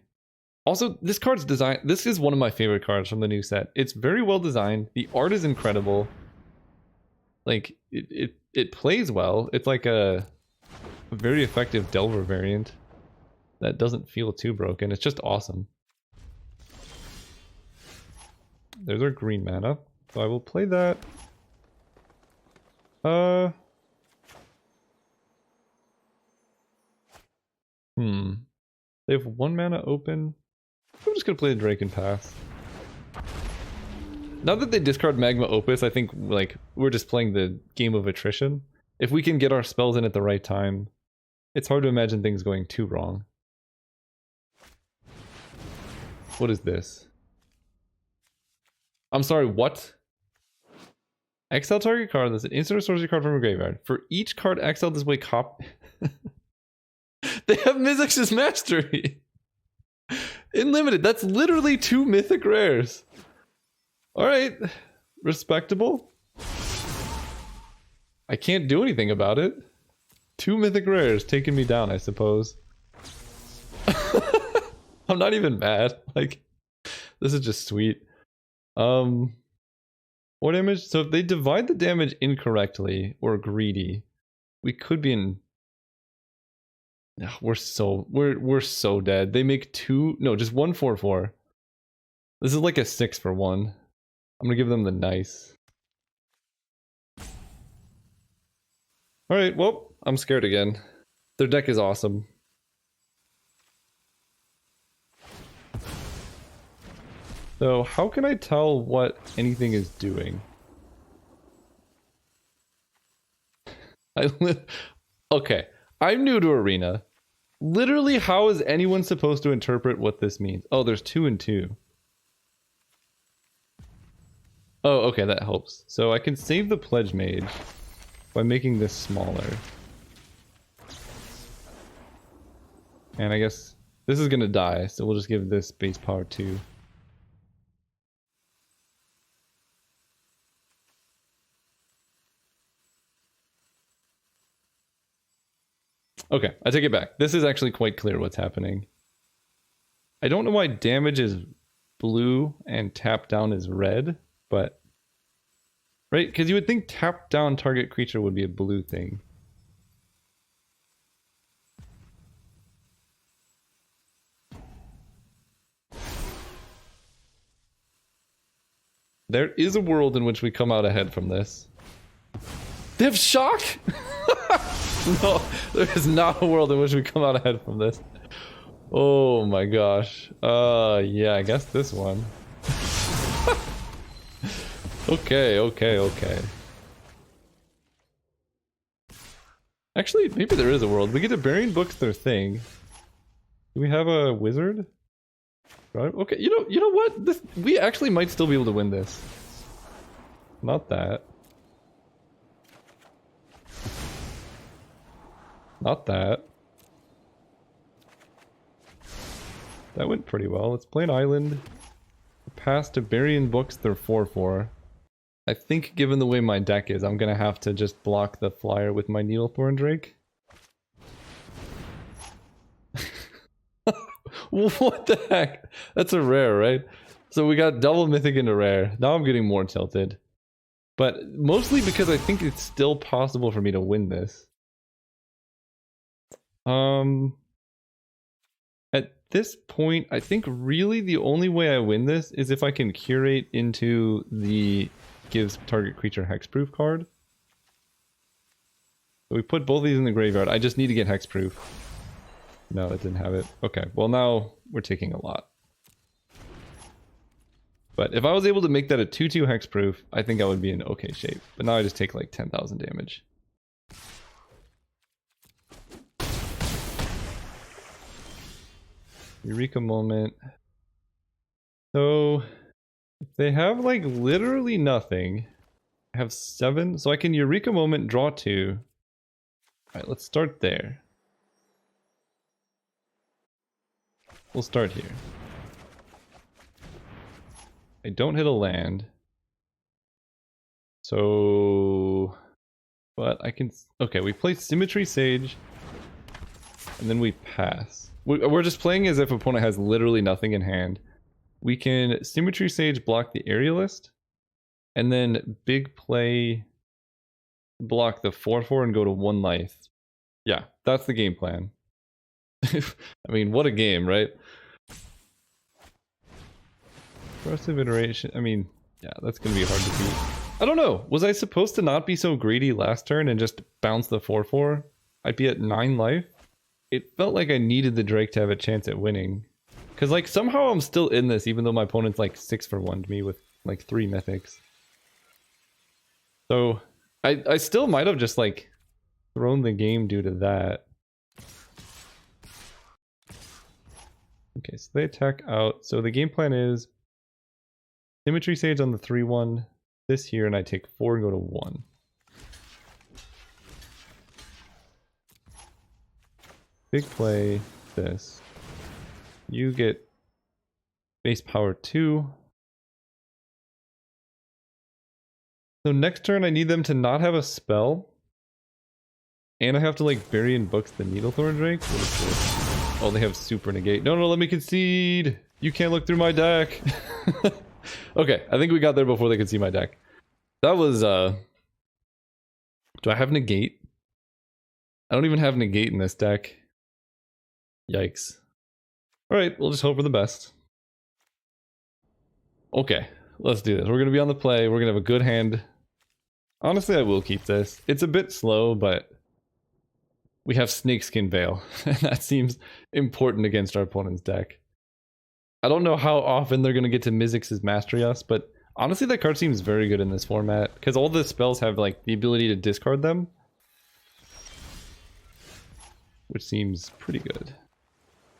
Also, this card's design, this is one of my favorite cards from the new set. It's very well designed. The art is incredible. Like, it plays well. It's like a very effective Delver variant that doesn't feel too broken. It's just awesome. There's our green mana. So I will play that. They have 1 mana open. I'm just gonna play the Drake and pass. Now that they discard Magma Opus, I think like we're just playing the game of attrition. If we can get our spells in at the right time, it's hard to imagine things going too wrong. What is this? I'm sorry, what? Exile target card that's an instant or sorcery card from a graveyard. For each card exiled this way, they have Mizzix's Mastery! In limited, that's literally 2 mythic rares. Alright, respectable. I can't do anything about it. 2 mythic rares taking me down, I suppose. I'm not even mad. Like, this is just sweet. What damage? So if they divide the damage incorrectly or greedy, we could be in. We're so dead. They make 2, no, just 1/4/4. This is like a 6 for 1. I'm gonna give them the nice. All right, well, I'm scared again. Their deck is awesome. So how can I tell what anything is doing? Okay, I'm new to Arena. Literally, how is anyone supposed to interpret what this means? Oh, there's 2 and 2. Oh, okay, that helps. So I can save the Pledge Mage by making this smaller. And I guess this is gonna die, so we'll just give this base power 2. Okay, I take it back. This is actually quite clear what's happening. I don't know why damage is blue and tap down is red, but... Right? Because you would think tap down target creature would be a blue thing. There is a world in which we come out ahead from this. They have shock? No, there is not a world in which we come out ahead from this. Oh my gosh. Yeah, I guess this one. Okay. Actually, maybe there is a world. We get to Burying Books their thing. Do we have a wizard? Okay, you know what? We actually might still be able to win this. Not that. Not that. That went pretty well. Let's play an island. Pass to Burying Books, they're 4/4. I think given the way my deck is, I'm gonna have to just block the flyer with my Needlethorn Drake. What the heck? That's a rare, right? So we got double mythic into rare. Now I'm getting more tilted. But mostly because I think it's still possible for me to win this. At this point, I think really the only way I win this is if I can curate into the gives target creature hexproof card. So we put both these in the graveyard. I just need to get hexproof. No, it didn't have it. Okay, well now we're taking a lot. But if I was able to make that a 2/2 hexproof, I think I would be in okay shape. But now I just take like 10,000 damage. Eureka Moment. So if they have like literally nothing, I have 7, so I can Eureka Moment, draw 2. Alright, let's start there. We'll start here. I don't hit a land. So... But I can... Okay, we play Symmetry Sage. And then we pass. We're just playing as if opponent has literally nothing in hand. We can Symmetry Sage block the Aerialist. And then big play block the 4/4 and go to 1 life. Yeah, that's the game plan. I mean, what a game, right? Aggressive iteration. I mean, yeah, that's going to be hard to beat. I don't know. Was I supposed to not be so greedy last turn and just bounce the 4/4? I'd be at 9 life. It felt like I needed the Drake to have a chance at winning. Because, like, somehow I'm still in this, even though my opponent's, like, 6 for 1 to me with, like, 3 mythics. So, I still might have just, like, thrown the game due to that. Okay, so they attack out. So the game plan is Symmetry Sage on the 3/1, this here, and I take 4 and go to 1. Big play, this. You get base power 2. So next turn I need them to not have a spell. And I have to like bury in books the Needlethorn Drake. What is this? Oh, they have super negate. No, let me concede. You can't look through my deck. Okay, I think we got there before they could see my deck. That was, do I have negate? I don't even have negate in this deck. Yikes. Alright, we'll just hope for the best. Okay, let's do this. We're going to be on the play. We're going to have a good hand. Honestly, I will keep this. It's a bit slow, but we have Snakeskin Veil. And that seems important against our opponent's deck. I don't know how often they're going to get to Mizzix's Mastery Us, but honestly that card seems very good in this format. Because all the spells have like the ability to discard them. Which seems pretty good.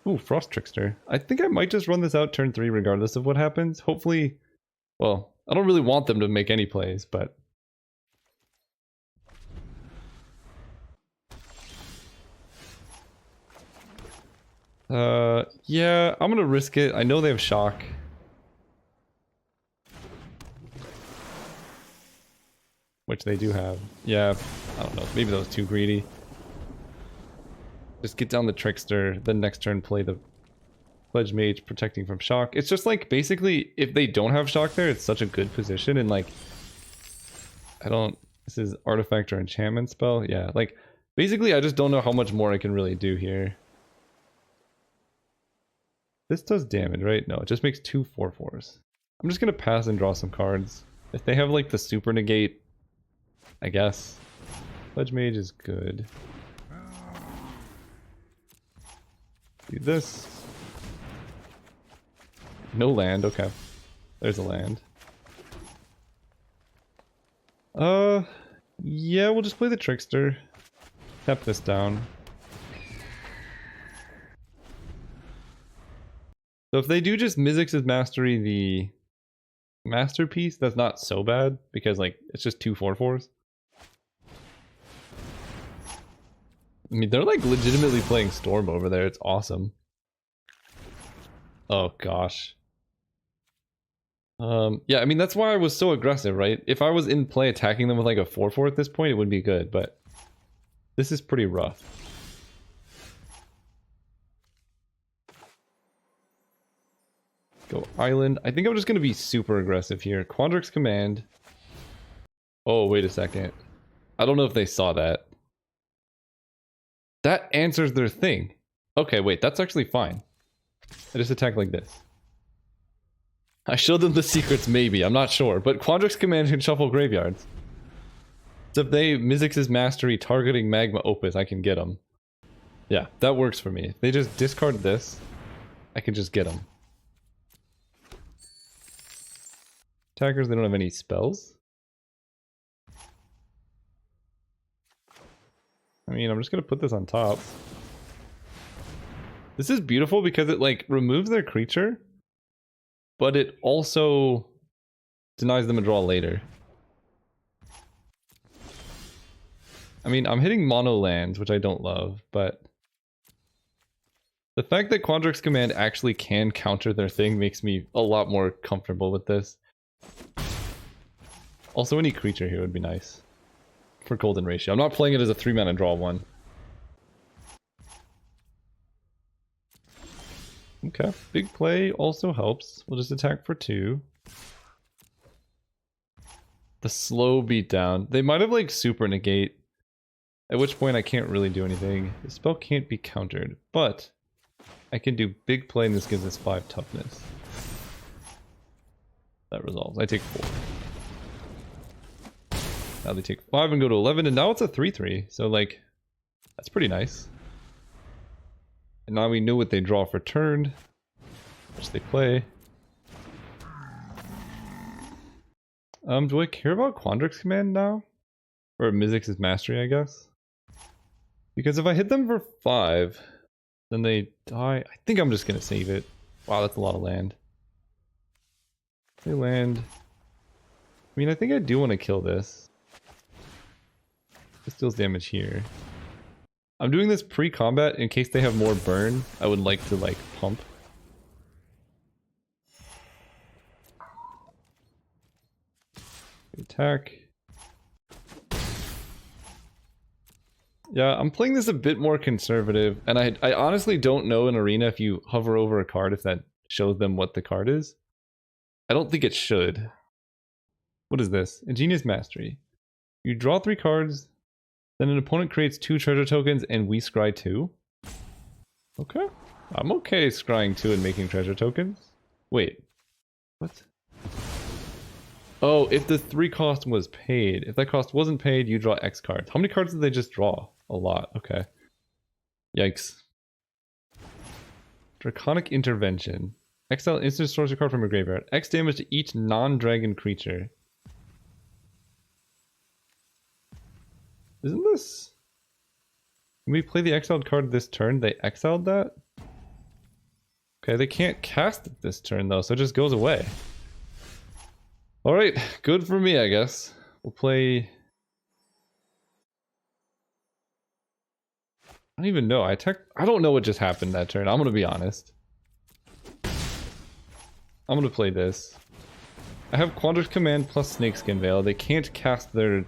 Ooh, Frost Trickster. I think I might just run this out turn 3 regardless of what happens. Hopefully, well, I don't really want them to make any plays, but... yeah, I'm gonna risk it. I know they have shock. Which they do have. Yeah, I don't know. Maybe that was too greedy. Just get down the Trickster, then next turn play the Pledge Mage protecting from shock. It's just like, basically, if they don't have shock there, it's such a good position, and like... I don't... This is artifact or enchantment spell? Yeah, like, basically I just don't know how much more I can really do here. This does damage, right? No, it just makes 2 4/4s. I'm just gonna pass and draw some cards. If they have like the super negate, I guess. Pledge Mage is good. Do this. No land, okay. There's a land. Yeah, we'll just play the Trickster. Tap this down. So if they do just Mizzix's Mastery the Masterpiece, that's not so bad, because like, it's just 2 4/4s. I mean, they're like legitimately playing Storm over there, it's awesome. Oh gosh. Yeah, I mean, that's why I was so aggressive, right? If I was in play attacking them with like a 4/4 at this point, it would be good, but this is pretty rough. Go Island. I think I'm just going to be super aggressive here. Quandrix Command. Oh, wait a second. I don't know if they saw that. That answers their thing. Okay, wait, that's actually fine. I just attack like this. I showed them the secrets, maybe. I'm not sure. But Quandrix Command can shuffle graveyards. So if they Mizzix's Mastery targeting Magma Opus, I can get them. Yeah, that works for me. If they just discard this, I can just get them. Attackers, they don't have any spells. I mean, I'm just gonna put this on top. This is beautiful because it like removes their creature, but it also denies them a draw later. I mean, I'm hitting mono lands, which I don't love, but The fact that Quandrix Command actually can counter their thing makes me a lot more comfortable with this. Also, any creature here would be nice. For golden ratio. I'm not playing it as a 3-mana draw one. Okay, big play also helps. We'll just attack for 2. The slow beatdown. They might have like super negate. At which point I can't really do anything. The spell can't be countered, but I can do big play and this gives us 5 toughness. That resolves. I take 4. Now they take 5 and go to 11, and now it's a 3-3. So like, that's pretty nice. And now we know what they draw for turn, which they play. Do I care about Quandrix Command now? Or Mizzix's Mastery, I guess? Because if I hit them for 5, then they die. I think I'm just gonna save it. Wow, that's a lot of land. They land. I mean, I think I do want to kill this. This deals damage here. I'm doing this pre-combat in case they have more burn. I would like to like pump. Attack. Yeah, I'm playing this a bit more conservative, and I honestly don't know in Arena if you hover over a card if that shows them what the card is. I don't think it should. What is this? Ingenious Mastery. You draw 3 cards, then an opponent creates 2 treasure tokens and we scry 2. Okay. I'm okay scrying 2 and making treasure tokens. Wait. What? Oh, if the 3 cost was paid. If that cost wasn't paid, you draw X cards. How many cards did they just draw? A lot. Okay. Yikes. Draconic Intervention. Exile instant source a card from your graveyard. X damage to each non-dragon creature. Isn't this... When we play the exiled card this turn, they exiled that? Okay, they can't cast it this turn though, so it just goes away. Alright, good for me, I guess. We'll play... I don't even know. I don't know what just happened that turn. I'm gonna be honest. I'm gonna play this. I have Quandrix Command plus Snakeskin Veil. They can't cast their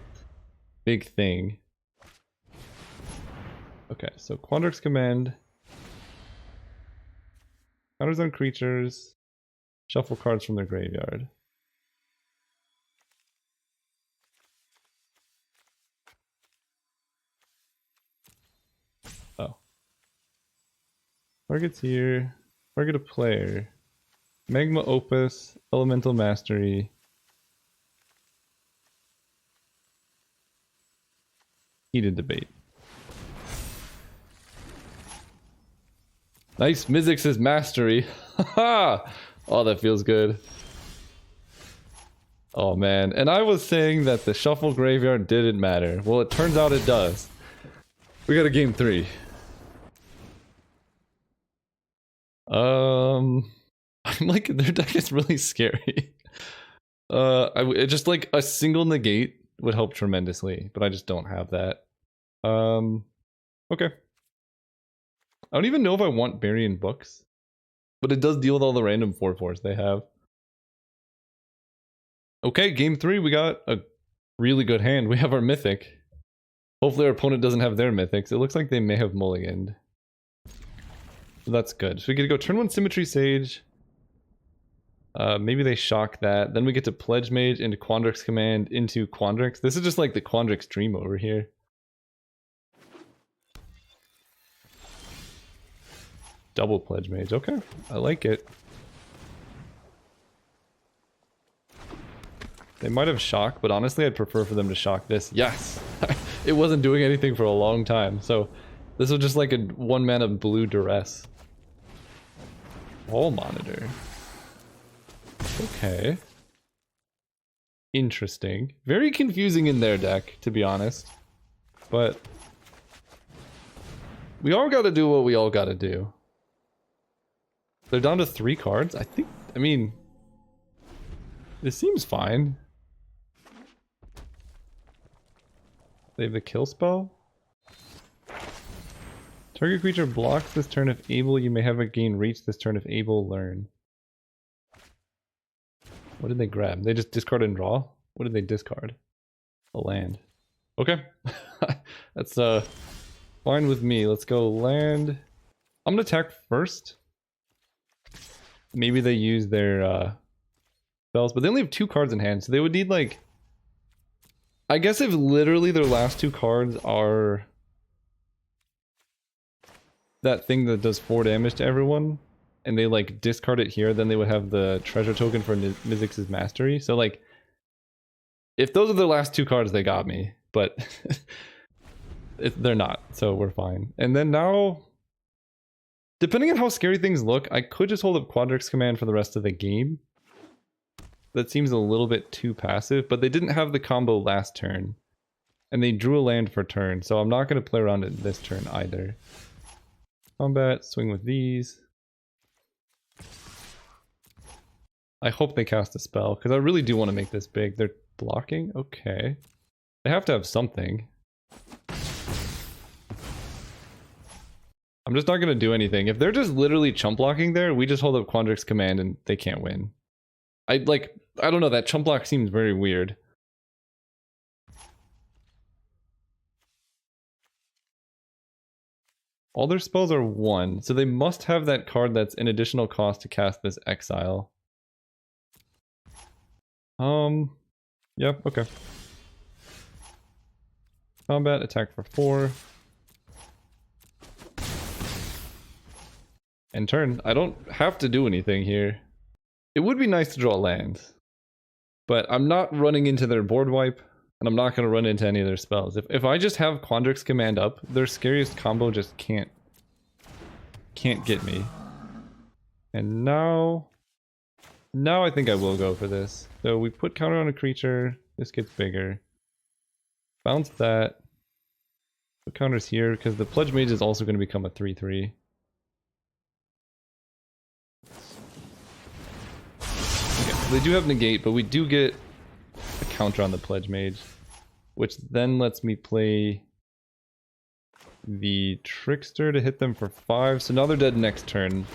big thing. Okay, so Quandrix Command. Counters on creatures. Shuffle cards from their graveyard. Oh. Target's here. Target a player. Magma Opus. Elemental Mastery. Heated Debate. Nice Mizzix's Mastery. Haha! Oh, that feels good. Oh man, and I was saying that the shuffle graveyard didn't matter. Well, it turns out it does. We got a game 3. I'm like, their deck is really scary. Just like a single negate would help tremendously, but I just don't have that. Okay. I don't even know if I want Burying Books, but it does deal with all the random 4/4s they have. Okay, game 3, we got a really good hand. We have our Mythic. Hopefully our opponent doesn't have their Mythics. It looks like they may have mulliganed. So that's good. So we get to go turn 1 Symmetry Sage. Maybe they shock that. Then we get to Pledge Mage into Quandrix Command into Quandrix. This is just like the Quandrix Dream over here. Double Pledge Mage. Okay, I like it. They might have shock, but honestly I'd prefer for them to shock this. Yes! It wasn't doing anything for a long time, so this was just like a 1 mana blue duress. Wall Monitor. Okay. Interesting. Very confusing in their deck, to be honest. But we all gotta do what we all gotta do. They're down to 3 cards. I mean, this seems fine. They have the kill spell. Target creature blocks this turn if able. You may have it gain reach this turn if able. Learn. What did they grab? They just discard and draw? What did they discard? A land. Okay. That's fine with me. Let's go land. I'm gonna attack first. Maybe they use their spells, but they only have 2 cards in hand, so they would need like... I guess if literally their last 2 cards are that thing that does 4 damage to everyone, and they like discard it here, then they would have the treasure token for Mizzix's Mastery. So like, if those are their last 2 cards, they got me, but they're not, so we're fine. And then now, depending on how scary things look, I could just hold up Quadrix Command for the rest of the game. That seems a little bit too passive, but they didn't have the combo last turn, and they drew a land for turn, so I'm not going to play around it this turn either. Combat, swing with these. I hope they cast a spell, because I really do want to make this big. They're blocking? Okay. They have to have something. I'm just not going to do anything. If they're just literally chump blocking there, we just hold up Quandrix Command and they can't win. I don't know, that chump block seems very weird. All their spells are 1, so they must have that card that's an additional cost to cast this Exile. Yep, okay. Combat, attack for 4. And turn. I don't have to do anything here. It would be nice to draw lands, but I'm not running into their board wipe, and I'm not going to run into any of their spells. If I just have Quandrix Command up, their scariest combo just can't get me. And now I think I will go for this. So we put counter on a creature, this gets bigger. Bounce that. Put counters here, because the Pledge Mage is also going to become a 3/3. They do have negate, but we do get a counter on the Pledge Mage, which then lets me play the Trickster to hit them for 5. So now they're dead next turn.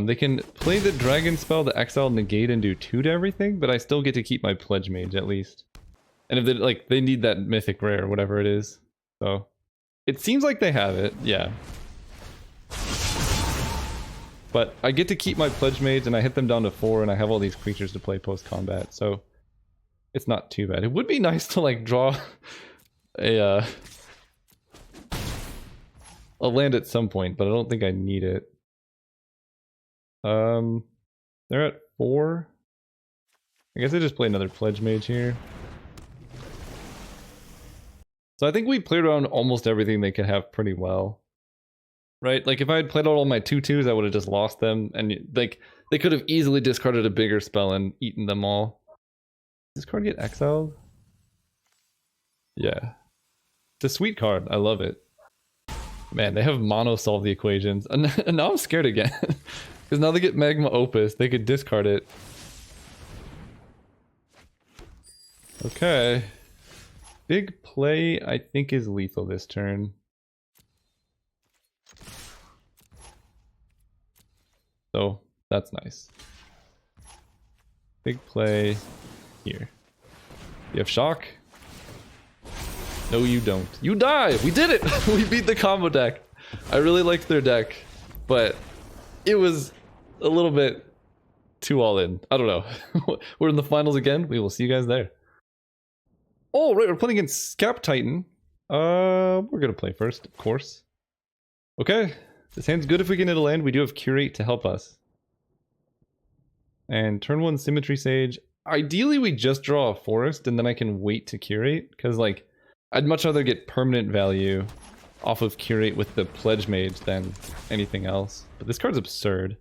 They can play the Dragon spell, the Exile, negate, and do 2 to everything, but I still get to keep my Pledge Mage at least. And if they need that Mythic Rare, whatever it is. So it seems like they have it, yeah. But I get to keep my Pledge Mage, and I hit them down to 4, and I have all these creatures to play post-combat, so it's not too bad. It would be nice to, like, draw a land at some point, but I don't think I need it. They're at 4. I guess I just play another Pledge Mage here. So I think we played around almost everything they could have pretty well. Right? Like, if I had played out all my 2/2s, I would have just lost them. And, like, they could have easily discarded a bigger spell and eaten them all. Does this card get exiled? Yeah. It's a sweet card. I love it. Man, they have mono solve the equations. And now I'm scared again. Because now they get Magma Opus. They could discard it. Okay. Big play, I think, is lethal this turn. So, that's nice. Big play here. You have shock? No, you don't. You die! We did it! We beat the combo deck. I really liked their deck, but it was a little bit too all in. I don't know. We're in the finals again. We will see you guys there. Oh, right, we're playing against Scap Titan. We're gonna play first, of course. Okay. This hand's good if we can hit a land. We do have Curate to help us. And turn 1 Symmetry Sage. Ideally, we just draw a forest and then I can wait to Curate. Because, like, I'd much rather get permanent value off of Curate with the Pledge Mage than anything else. But this card's absurd.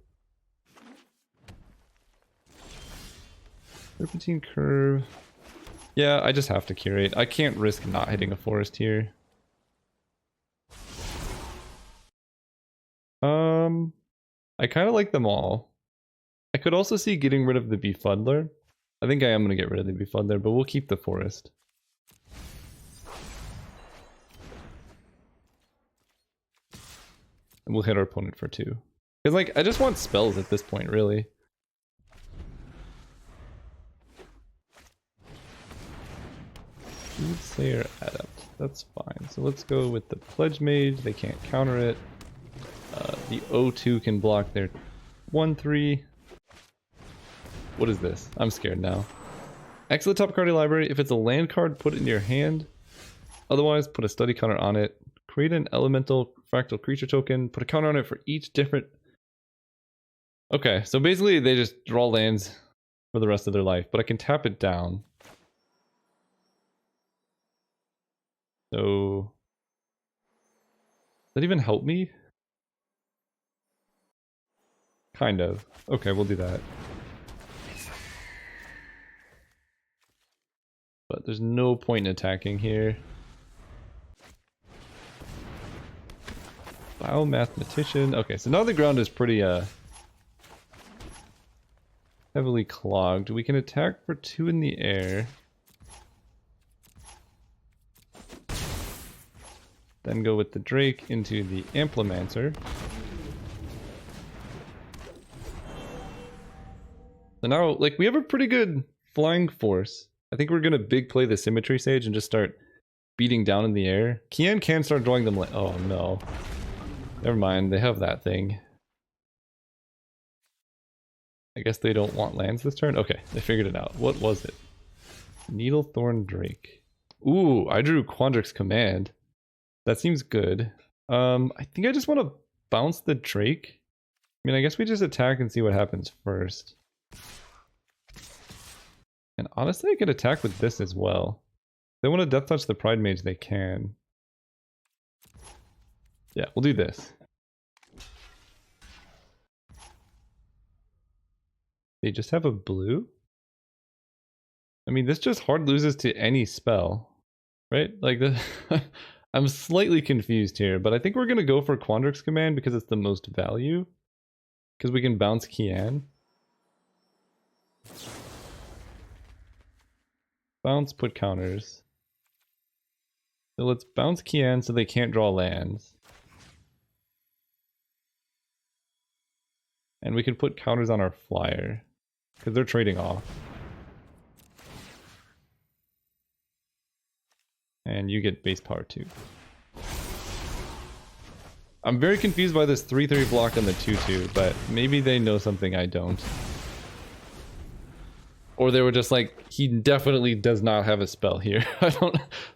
Serpentine Curve. Yeah, I just have to Curate. I can't risk not hitting a forest here. I kind of like them all. I could also see getting rid of the Befuddler. I think I am going to get rid of the Befuddler, but we'll keep the forest. And we'll hit our opponent for 2. Because, like, I just want spells at this point, really. Slayer Adept. That's fine. So let's go with the Pledge Mage. They can't counter it. The O2 can block their 1/3. What is this? I'm scared now. Exile the top card of your library. If it's a land card, put it in your hand. Otherwise, put a study counter on it. Create an elemental fractal creature token. Put a counter on it for each different... Okay, so basically they just draw lands for the rest of their life, but I can tap it down. So... Does that even help me? Kind of. Okay, we'll do that. But there's no point in attacking here. Biomathematician. Okay, so now the ground is pretty heavily clogged. We can attack for 2 in the air. Then go with the Drake into the Amplimancer. So now, like, we have a pretty good flying force. I think we're gonna big play the Symmetry Sage and just start beating down in the air. Kian can start drawing them. Oh no. Never mind, they have that thing. I guess they don't want lands this turn? Okay, they figured it out. What was it? Needlethorn Drake. Ooh, I drew Quandrix Command. That seems good. I think I just want to bounce the Drake. I mean, I guess we just attack and see what happens first. And honestly, I could attack with this as well. If they want to Death Touch the Pride Mage, they can. Yeah, we'll do this. They just have a blue? I mean, this just hard loses to any spell, right? Like, I'm slightly confused here, but I think we're going to go for Quandrix Command because it's the most value. Because we can bounce Kian. Bounce, put counters. So let's bounce Kian so they can't draw lands. And we can put counters on our flyer. Because they're trading off. And you get base power 2. I'm very confused by this 3/3 block on the 2/2, but maybe they know something I don't. Or they were just like, he definitely does not have a spell here.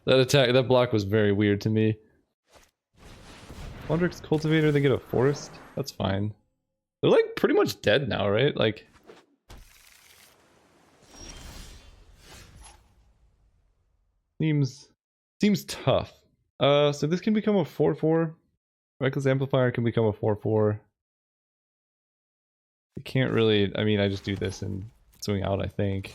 That block was very weird to me. Quandrix Cultivator, they get a forest? That's fine. They're like pretty much dead now, right? Like... Seems tough. So this can become a 4/4. Reckless Amplifier can become a 4/4. You can't really... I mean, I just do this and swing out, I think.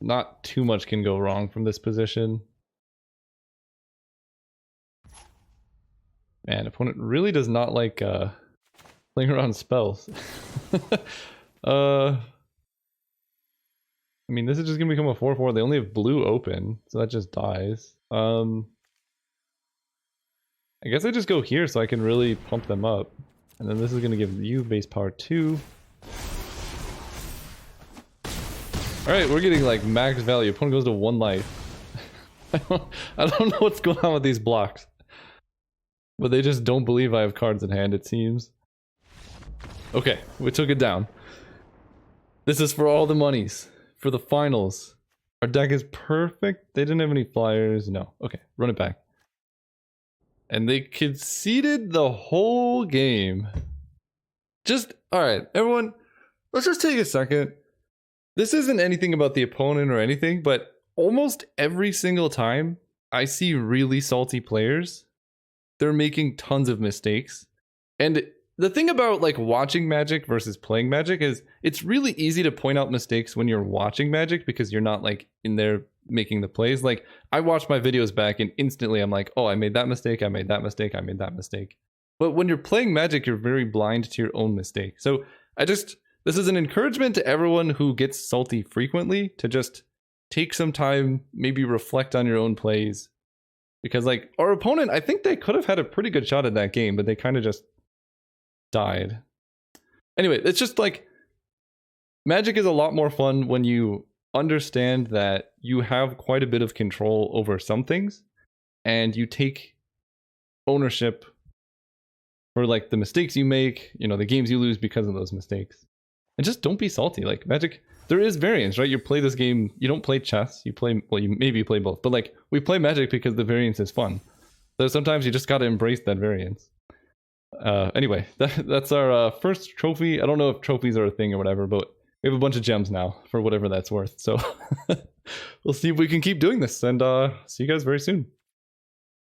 Not too much can go wrong from this position. Man, opponent really does not like playing around spells. I mean, this is just gonna become a 4/4. They only have blue open, so that just dies. I guess I just go here so I can really pump them up. And then this is gonna give you base power 2. Alright, we're getting like max value. Opponent goes to 1 life. I don't know what's going on with these blocks. But they just don't believe I have cards in hand, it seems. Okay, we took it down. This is for all the monies. For the finals. Our deck is perfect. They didn't have any flyers. No. Okay, run it back. And they conceded the whole game. Just, alright, everyone, let's just take a second. This isn't anything about the opponent or anything, but almost every single time I see really salty players, they're making tons of mistakes. And the thing about like watching Magic versus playing Magic is it's really easy to point out mistakes when you're watching Magic because you're not like in there making the plays. Like I watch my videos back and instantly I'm like, oh, I made that mistake, I made that mistake, I made that mistake. But when you're playing Magic, you're very blind to your own mistake. So this is an encouragement to everyone who gets salty frequently to just take some time, maybe reflect on your own plays Because like our opponent, I think they could have had a pretty good shot at that game, but they kind of just died. Anyway, it's just like Magic is a lot more fun when you understand that you have quite a bit of control over some things and you take ownership for like the mistakes you make, you know, the games you lose because of those mistakes. And just don't be salty. Like Magic, there is variance, right? You play this game, you don't play chess, you play, well, you maybe play both, but like we play Magic because the variance is fun. So sometimes you just got to embrace that variance. Anyway, that's our first trophy. I don't know if trophies are a thing or whatever, but we have a bunch of gems now for whatever that's worth. So we'll see if we can keep doing this, and see you guys very soon.